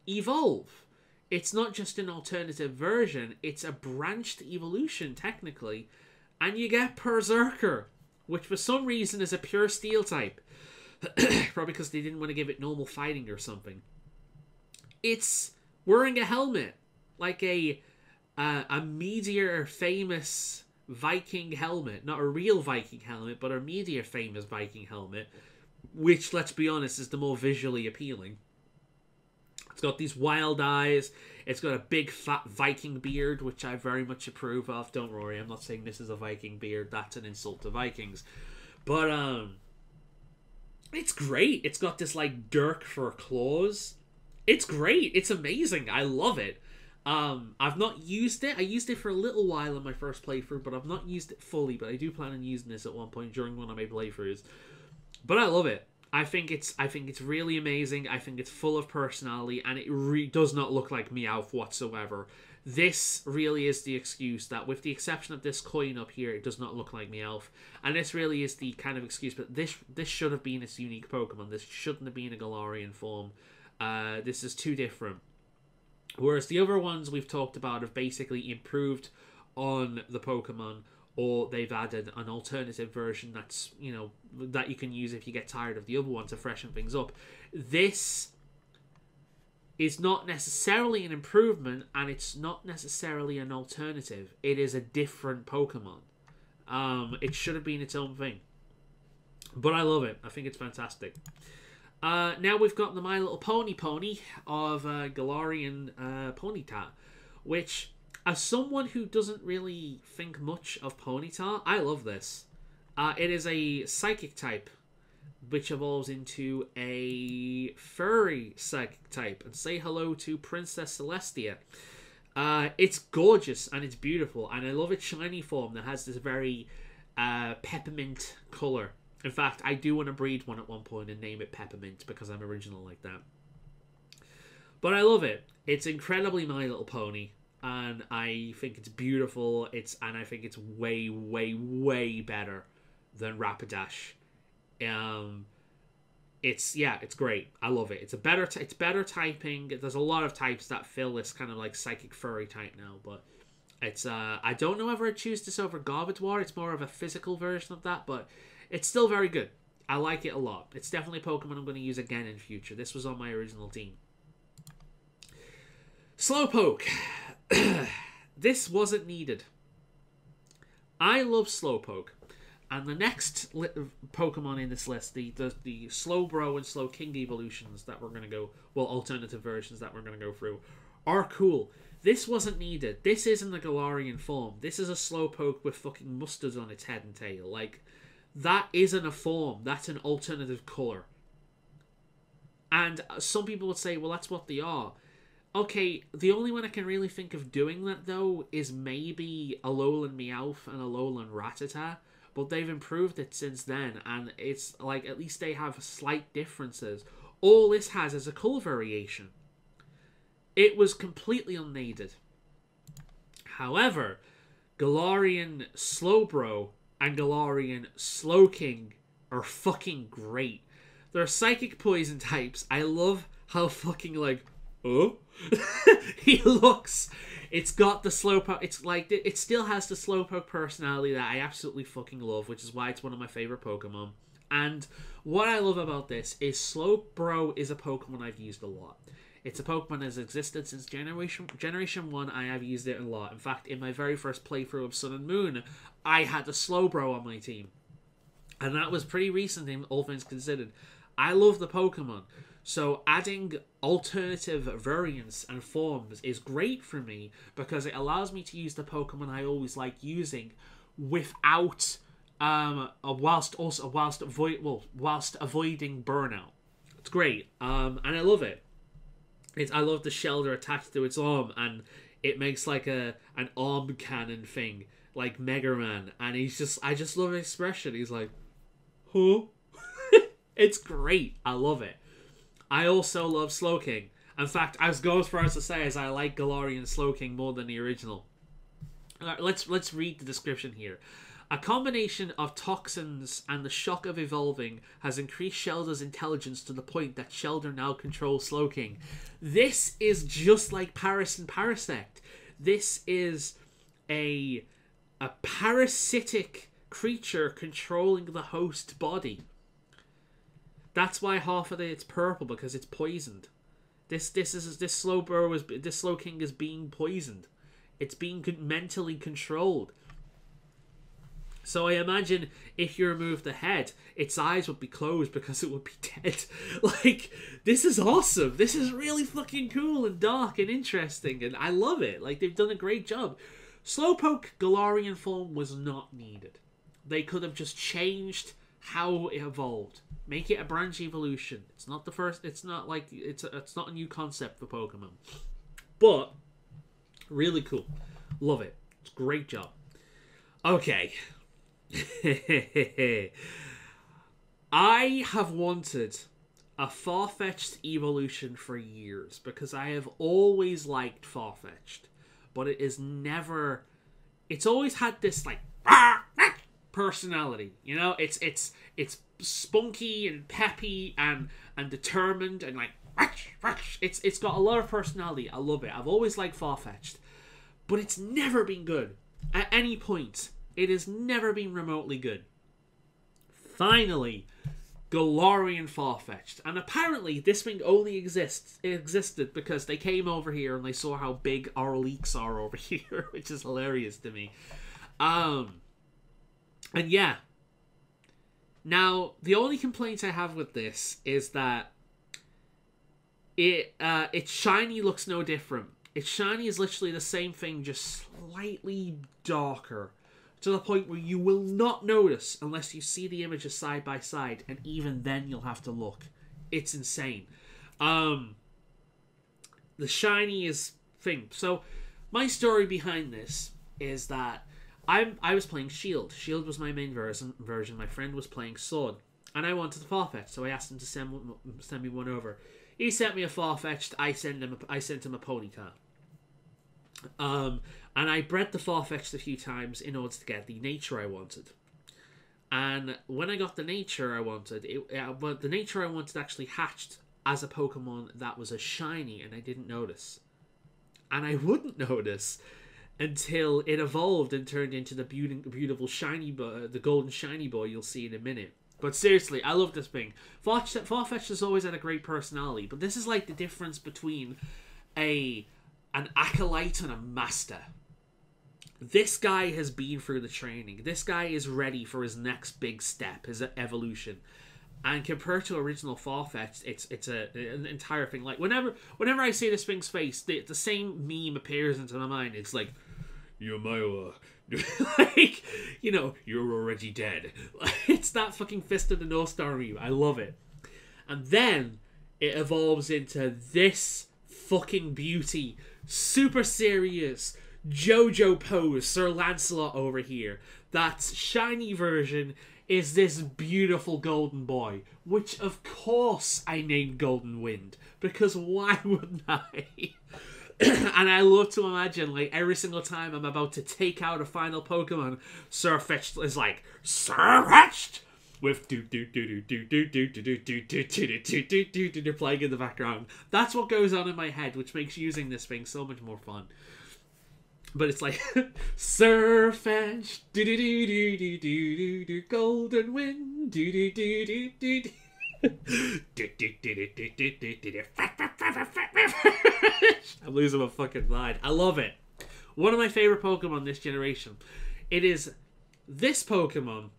evolve. It's not just an alternative version, it's a branched evolution, technically. And you get Berserker, which for some reason is a pure steel type. Probably because they didn't want to give it normal fighting or something. It's wearing a helmet, like a Meteor famous Viking helmet. Not a real Viking helmet, but a Meteor famous Viking helmet, which, let's be honest, is the more visually appealing. It's got these wild eyes. It's got a big fat Viking beard, which I very much approve of. Don't worry, I'm not saying this is a Viking beard. That's an insult to Vikings. But, it's great. It's got this, like, dirk for claws. It's great. It's amazing. I love it. I've not used it. I used it for a little while in my first playthrough, but I've not used it fully. But I do plan on using this at one point during one of my playthroughs. But I love it. I think it's really amazing. I think it's full of personality, and it does not look like Meowth whatsoever. This really is the excuse that, with the exception of this coin up here, it does not look like Meowth. And this really is the kind of excuse, but this should have been its unique Pokemon. This shouldn't have been a Galarian form. This is too different. Whereas the other ones we've talked about have basically improved on the Pokemon, or they've added an alternative version that's, you know, that you can use if you get tired of the other one to freshen things up. This is not necessarily an improvement, and it's not necessarily an alternative. It is a different Pokemon. It should have been its own thing. But I love it. I think it's fantastic. Now we've got the My Little Pony of Galarian Ponyta, which, as someone who doesn't really think much of Ponyta, I love this. It is a psychic type, which evolves into a furry psychic type. And say hello to Princess Celestia. It's gorgeous and it's beautiful, and I love its shiny form that has this very peppermint colour. In fact, I do want to breed one at one point and name it Peppermint because I'm original like that. But I love it. It's incredibly My Little Pony, and I think it's beautiful. And I think it's way, way, way better than Rapidash. It's great. I love it. It's better typing. There's a lot of types that fill this kind of like psychic furry type now, but it's I don't know whether I'd choose this over Gardevoir. It's more of a physical version of that, but it's still very good. I like it a lot. It's definitely a Pokemon I'm going to use again in future. This was on my original team. Slowpoke. This wasn't needed. I love Slowpoke. And the next Pokemon in this list, the Slowbro and Slowking evolutions that we're going to go... Well, alternative versions that we're going to go through, are cool. This wasn't needed. This isn't a Galarian form. This is a Slowpoke with fucking mustards on its head and tail. Like... That isn't a form. That's an alternative colour. And some people would say, well, that's what they are. Okay, the only one I can really think of doing that, though, is maybe Alolan Meowth and Alolan Rattata. But they've improved it since then, and it's like, at least they have slight differences. All this has is a colour variation. It was completely unneeded. However, Galarian Slowbro and Galarian Slowking are fucking great. They're psychic poison types. I love how fucking like, oh, he looks. It's got the Slowpoke. It's like, it still has the Slowpoke personality that I absolutely fucking love, which is why it's one of my favorite Pokemon. And what I love about this is Slowbro is a Pokemon I've used a lot. It's a Pokemon that has existed since Generation 1. I have used it a lot. In fact, in my very first playthrough of Sun and Moon, I had a Slowbro on my team. And that was pretty recent, all things considered. I love the Pokemon. So adding alternative variants and forms is great for me because it allows me to use the Pokemon I always like using without whilst avoiding burnout. It's great. And I love it. I love the shell they're attached to its arm, and it makes like an arm cannon thing, like Mega Man. And I just love his expression. He's like, huh? It's great. I love it. I also love Slowking. In fact, I was going as far as to say I like Galarian Slowking more than the original. Let's read the description here. A combination of toxins and the shock of evolving has increased Shelder's intelligence to the point that Shelder now controls Slowking. This is just like Paris and Parasect. This is a parasitic creature controlling the host body. That's why half of it's purple, because it's poisoned. This Slowking is being poisoned. It's being mentally controlled. So I imagine if you remove the head, its eyes would be closed because it would be dead. Like, this is awesome. This is really fucking cool and dark and interesting, and I love it. Like, they've done a great job. Slowpoke Galarian form was not needed. They could have just changed how it evolved. Make it a branch evolution. It's not the first. It's not like it's not a new concept for Pokemon, but really cool. Love it. It's a great job. Okay. I have wanted a Farfetch'd evolution for years because I have always liked Farfetch'd, but it's always had this like personality, you know. It's spunky and peppy and determined and like it's got a lot of personality. I love it. I've always liked Farfetch'd, but it's never been good at any point. It has never been remotely good. Finally, Galarian Farfetch'd. And apparently this thing only existed because they came over here and they saw how big our leaks are over here, which is hilarious to me. And yeah. Now, the only complaint I have with this is that its shiny looks no different. Its shiny is literally the same thing, just slightly darker. To the point where you will not notice unless you see the images side by side, and even then you'll have to look. It's insane. The shiny is thing. So my story behind this is that I was playing Shield. Shield was my main version. My friend was playing Sword, and I wanted a Farfetch'd, so I asked him to send me one over. He sent me a Farfetch'd. I sent him a Ponyta. And I bred the Farfetch'd a few times in order to get the nature I wanted. And when I got the nature I wanted, the nature I wanted actually hatched as a Pokemon that was a shiny, and I didn't notice. And I wouldn't notice until it evolved and turned into the beautiful shiny boy, the golden shiny boy you'll see in a minute. But seriously, I love this thing. Farfetch'd has always had a great personality, but this is like the difference between an acolyte and a master. This guy has been through the training. This guy is ready for his next big step, his evolution. And compared to original Farfetch'd, it's an entire thing. Like, whenever I see this thing's face, the same meme appears into my mind. It's like, you're my... like, you know, you're already dead. It's that fucking Fist of the North Star meme. I love it. And then it evolves into this fucking beauty. Super serious JoJo pose Sir Lancelot over here. That shiny version is this beautiful golden boy, which of course I named Golden Wind, because why wouldn't I? And I love to imagine, like, every single time I'm about to take out a final Pokemon, Farfetch'd is like, Farfetch'd! With playing in the background. That's what goes on in my head, which makes using this thing so much more fun. But it's like Farfetch'd, golden wind, I'm losing my fucking mind. I love it. One of my favorite Pokemon this generation. It is this Pokemon.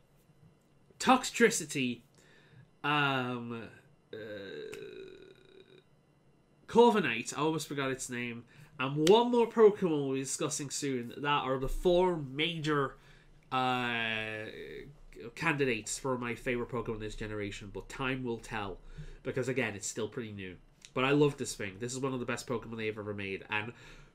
Toxtricity, Corviknight, I almost forgot its name, and one more Pokemon we'll be discussing soon that are the four major candidates for my favorite Pokemon this generation, but time will tell, because again, it's still pretty new. But I love this thing. This is one of the best Pokemon they've ever made, and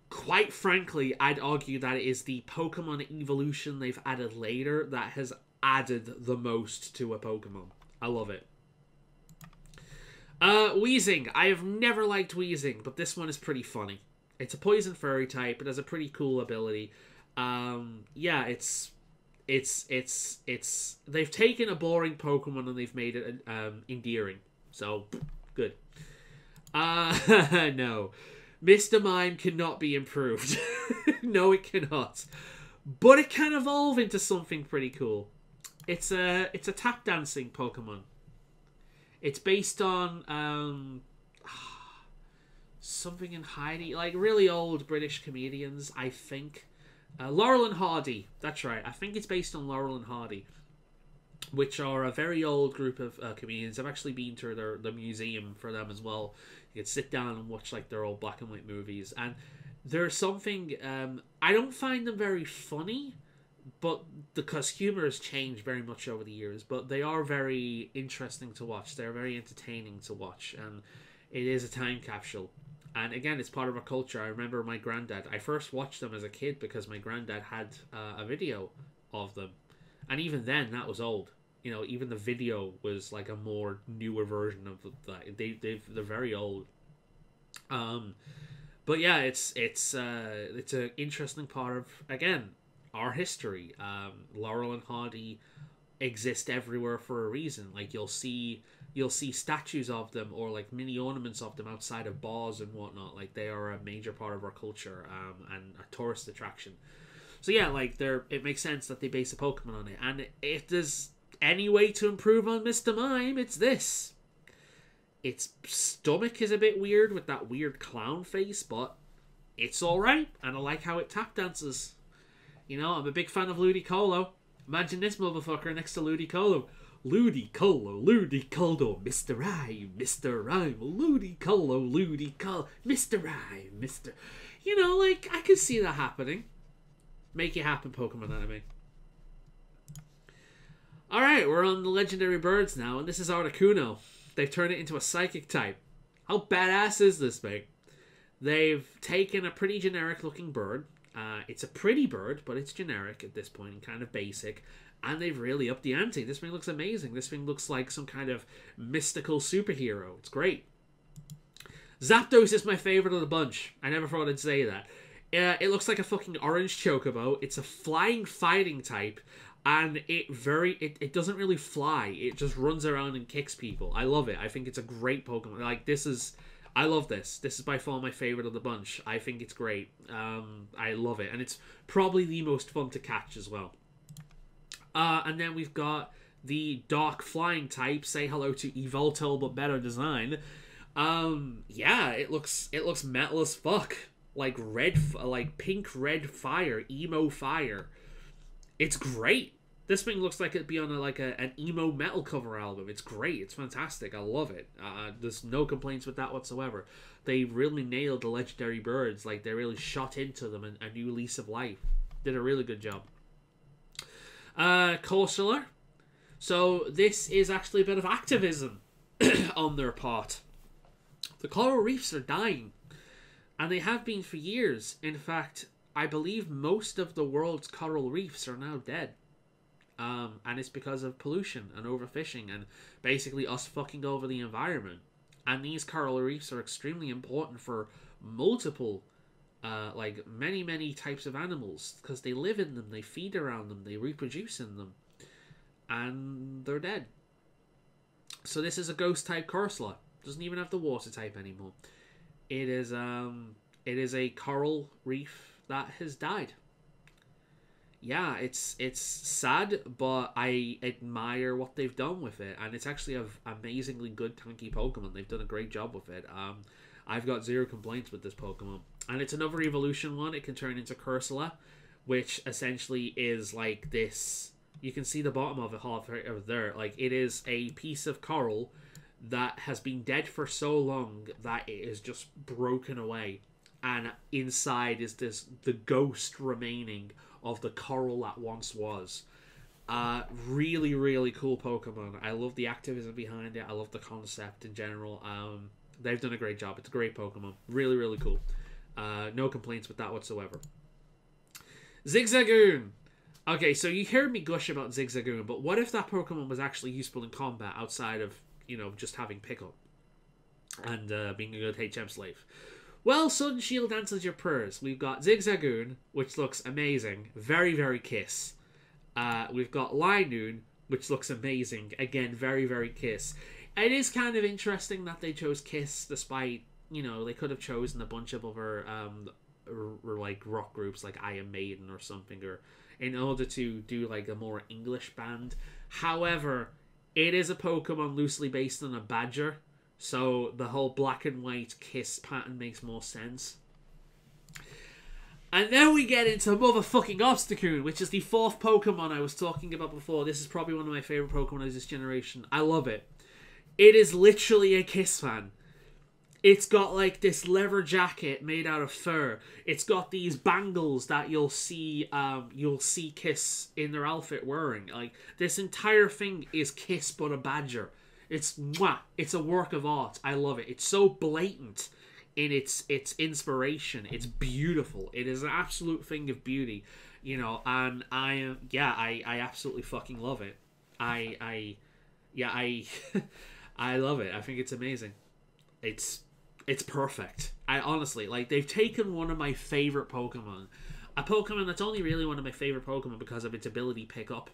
quite frankly, I'd argue that it is the Pokemon evolution they've added later that has added the most to a Pokemon. I love it. Weezing. I have never liked Weezing, but this one is pretty funny. It's a poison fairy type. It has a pretty cool ability. Yeah, it's it's they've taken a boring Pokemon and they've made it endearing. So good. No. Mr. Mime cannot be improved. No, it cannot. But it can evolve into something pretty cool. It's a tap dancing Pokemon. It's based on something in Heidi, like really old British comedians, I think. Laurel and Hardy, that's right. I think it's based on Laurel and Hardy, which are a very old group of comedians. I've actually been to the museum for them as well. You could sit down and watch like their old black and white movies, and there's something I don't find them very funny, but because humor has changed very much over the years, but they are very interesting to watch. They're very entertaining to watch, and it is a time capsule. And again, it's part of our culture. I remember my granddad. I first watched them as a kid because my granddad had a video of them, and even then, that was old. You know, even the video was like a more newer version of that. They're very old. But yeah, it's an interesting part of, again, our history. Laurel and Hardy exist everywhere for a reason. Like you'll see statues of them or like mini ornaments of them outside of bars and whatnot. Like they are a major part of our culture and a tourist attraction. So yeah, like it makes sense that they base a Pokemon on it. And if there's any way to improve on Mr. Mime, it's this. Its stomach is a bit weird with that weird clown face, but it's alright, and I like how it tap dances. You know, I'm a big fan of Ludicolo. Imagine this motherfucker next to Ludicolo. Ludicolo, Ludicolo, Mr. Rhyme, Mr. Rhyme, Ludicolo, Ludicolo, Mr. Rhyme, Mr. You know, like, I could see that happening. Make it happen, Pokemon Anime. Alright, we're on the legendary birds now, and this is Articuno. They've turned it into a psychic type. How badass is this thing? They've taken a pretty generic looking bird. It's a pretty bird, but it's generic at this point and kind of basic. And they've really upped the ante. This thing looks amazing. This thing looks like some kind of mystical superhero. It's great. Zapdos is my favorite of the bunch. I never thought I'd say that. It looks like a fucking orange chocobo. It's a flying fighting type. And it doesn't really fly. It just runs around and kicks people. I love it. I think it's a great Pokemon. Like, I love this. This is by far my favorite of the bunch. I think it's great. I love it. And it's probably the most fun to catch as well. And then we've got the dark flying type. Say hello to Evoltal, but better design. Yeah, it looks metal as fuck. Like pink red fire, emo fire. It's great. This thing looks like it'd be on an emo metal cover album. It's great. It's fantastic. I love it. There's no complaints with that whatsoever. They really nailed the legendary birds. Like, they really shot into them a new lease of life. Did a really good job. Corsola. So this is actually a bit of activism on their part. The coral reefs are dying. And they have been for years. In fact, I believe most of the world's coral reefs are now dead. And it's because of pollution and overfishing and basically us fucking over the environment. And these coral reefs are extremely important for multiple, many types of animals, because they live in them, they feed around them, they reproduce in them, and they're dead. So this is a ghost type Corsola. Doesn't even have the water type anymore. It is a coral reef that has died. Yeah, it's sad, but I admire what they've done with it, and it's actually an amazingly good tanky Pokemon. They've done a great job with it. I've got zero complaints with this Pokemon, and it's another evolution one. It can turn into Corsola, which essentially is like this. You can see the bottom of it half over there. Like, it is a piece of coral that has been dead for so long that it is just broken away, and inside is the ghost remaining of the coral that once was. Really, really cool Pokemon. I love the activism behind it. I love the concept in general. They've done a great job. It's a great Pokemon. Really, really cool. No complaints with that whatsoever. Zigzagoon! Okay, so you heard me gush about Zigzagoon, but what if that Pokemon was actually useful in combat outside of, just having Pickle and being a good HM slave? Well, Sun Shield answers your prayers. We've got Zigzagoon, which looks amazing. Very, very Kiss. We've got Linoon, which looks amazing. Again, very, very Kiss. It is kind of interesting that they chose Kiss, despite, you know, they could have chosen a bunch of other like rock groups like Iron Maiden or something, or in order to do like a more English band. However, it is a Pokemon loosely based on a badger, so the whole black and white Kiss pattern makes more sense. And then we get into motherfucking Obstacoon, which is the 4th Pokemon I was talking about before. This is probably one of my favourite Pokemon of this generation. I love it. It is literally a Kiss fan. It's got like this leather jacket made out of fur. It's got these bangles that you'll see Kiss in their outfit wearing. Like, this entire thing is Kiss but a badger. It's mwah. It's a work of art. I love it. It's so blatant in its inspiration. It's beautiful. It is an absolute thing of beauty, you know. And I absolutely fucking love it. I love it. I think it's amazing. It's perfect. I honestly, like, they've taken one of my favorite Pokemon, a Pokemon that's only really one of my favorite Pokemon because of its ability pickup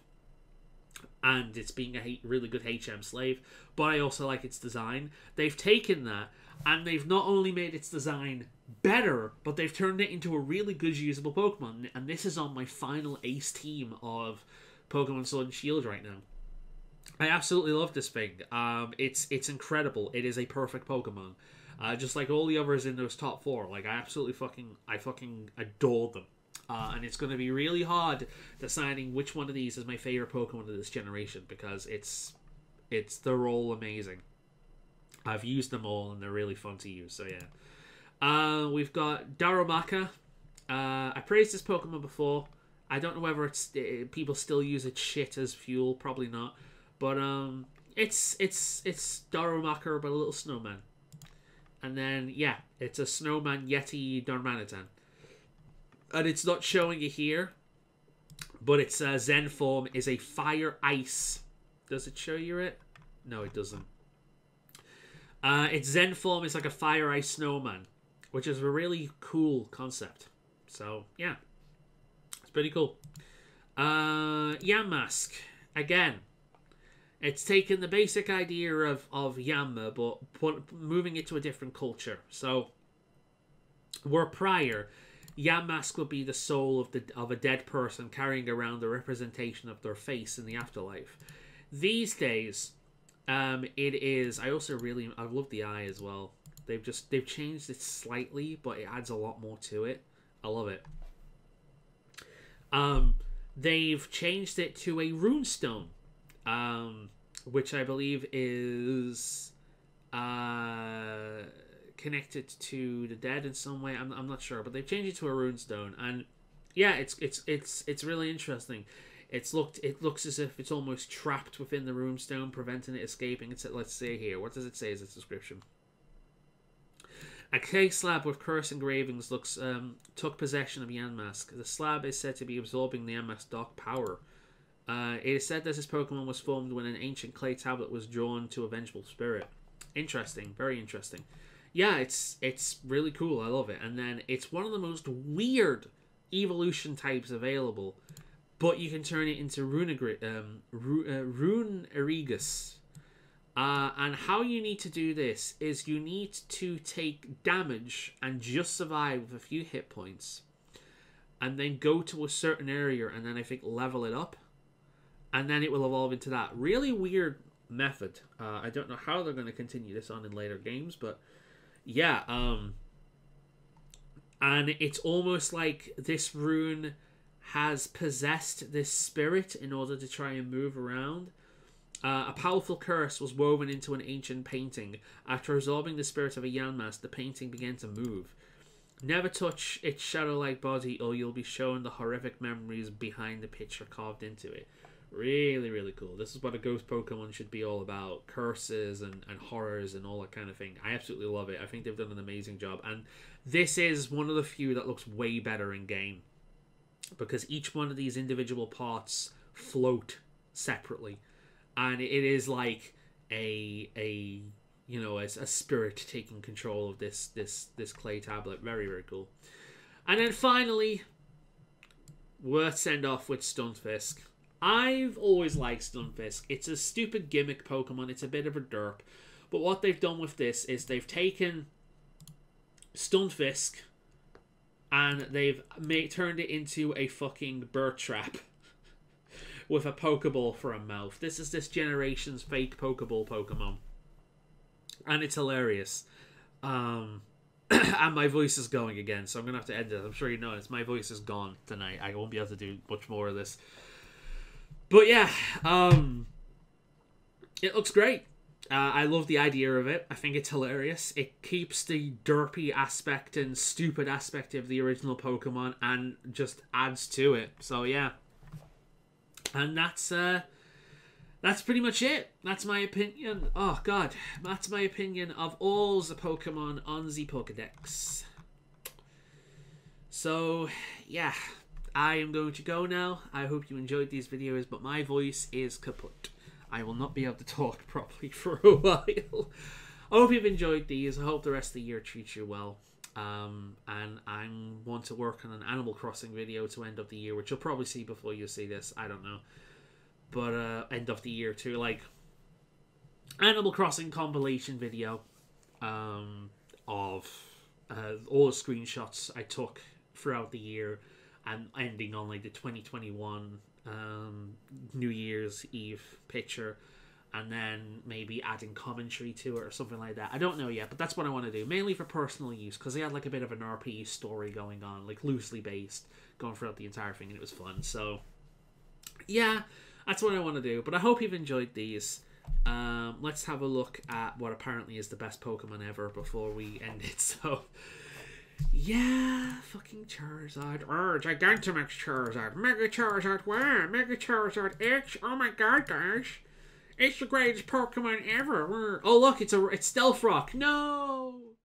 and it's being a really good HM slave, but I also like its design. They've taken that and they've not only made its design better, but they've turned it into a really good usable Pokemon. And this is on my final ace team of Pokemon Sword and Shield right now. I absolutely love this thing. It's incredible. It is a perfect Pokemon. Just like all the others in those top 4. Like, I fucking adore them. And it's going to be really hard deciding which one of these is my favorite Pokemon of this generation, because they're all amazing. I've used them all and they're really fun to use, so yeah. We've got Darumaka. I praised this Pokemon before. I don't know whether people still use its shit as fuel, probably not. But it's Darumaka, but a little snowman. And then, yeah, it's a snowman Yeti Darmanitan. And it's not showing it here, but its Zen form is a fire ice. Does it show you it? No, it doesn't. Its Zen form is like a fire ice snowman, which is a really cool concept. So, yeah. It's pretty cool. Yamask. Again, it's taken the basic idea of Yanma, but moving it to a different culture. So, where prior, Yamask would be the soul of a dead person carrying around the representation of their face in the afterlife. These days, it is. I love the eye as well. They've changed it slightly, but it adds a lot more to it. I love it. They've changed it to a runestone, which I believe is connected to the dead in some way. I'm not sure, but they've changed it to a runestone, and yeah, it's really interesting. It looks as if it's almost trapped within the runestone, preventing it escaping. Let's see here. What does it say as its description? A clay slab with curse engravings took possession of Yamask. The slab is said to be absorbing the Yamask's dark power. It is said that this Pokemon was formed when an ancient clay tablet was drawn to a vengeful spirit. Interesting, very interesting. Yeah, it's really cool. I love it. And then it's one of the most weird evolution types available, but you can turn it into Rune Erigus. And how you need to do this is you need to take damage and just survive with a few hit points, and then go to a certain area and then I think level it up, and then it will evolve into that. Really weird method. I don't know how they're going to continue this on in later games, but yeah. And it's almost like this rune has possessed this spirit in order to try and move around. A powerful curse was woven into an ancient painting. After absorbing the spirit of a Yanmask, the painting began to move. Never touch its shadow-like body or you'll be shown the horrific memories behind the picture carved into it. Really, really cool. This is what a ghost Pokemon should be all about. Curses and horrors and all that kind of thing. I absolutely love it. I think they've done an amazing job. And this is one of the few that looks way better in game, because each one of these individual parts float separately. And it is like a spirit taking control of this clay tablet. Very, very cool. And then finally, we'll send off with Stunfisk. I've always liked Stunfisk. It's a stupid gimmick Pokemon. It's a bit of a derp. But what they've done with this is they've taken Stunfisk and they've turned it into a fucking bird trap with a Pokeball for a mouth. This is this generation's fake Pokeball Pokemon. And it's hilarious. And my voice is going again, so I'm going to have to end it. I'm sure you noticed my voice is gone tonight. I won't be able to do much more of this. But yeah, it looks great. I love the idea of it. I think it's hilarious. It keeps the derpy aspect and stupid aspect of the original Pokemon and just adds to it. So yeah. And that's pretty much it. That's my opinion. Oh god. That's my opinion of all the Pokemon on the Pokedex. So yeah. I am going to go now. I hope you enjoyed these videos, but my voice is kaput. I will not be able to talk properly for a while. I hope you've enjoyed these. I hope the rest of the year treats you well. And I want to work on an Animal Crossing video to end of the year, which you'll probably see before you see this. I don't know. But end of the year too. Like, Animal Crossing compilation video of all the screenshots I took throughout the year and ending on like the 2021 New Year's Eve picture, and then maybe adding commentary to it or something like that. I don't know yet, but that's what I want to do, mainly for personal use, because they had like a bit of an RP story going on, like loosely based, going throughout the entire thing, and it was fun. So yeah, that's what I want to do. But I hope you've enjoyed these. Let's have a look at what apparently is the best Pokemon ever before we end it. So yeah, fucking Charizard. Gigantamax Charizard. Mega Charizard. Wow, Mega Charizard X. Oh my god, guys. It's the greatest Pokemon ever. Oh look, it's Stealth Rock. No!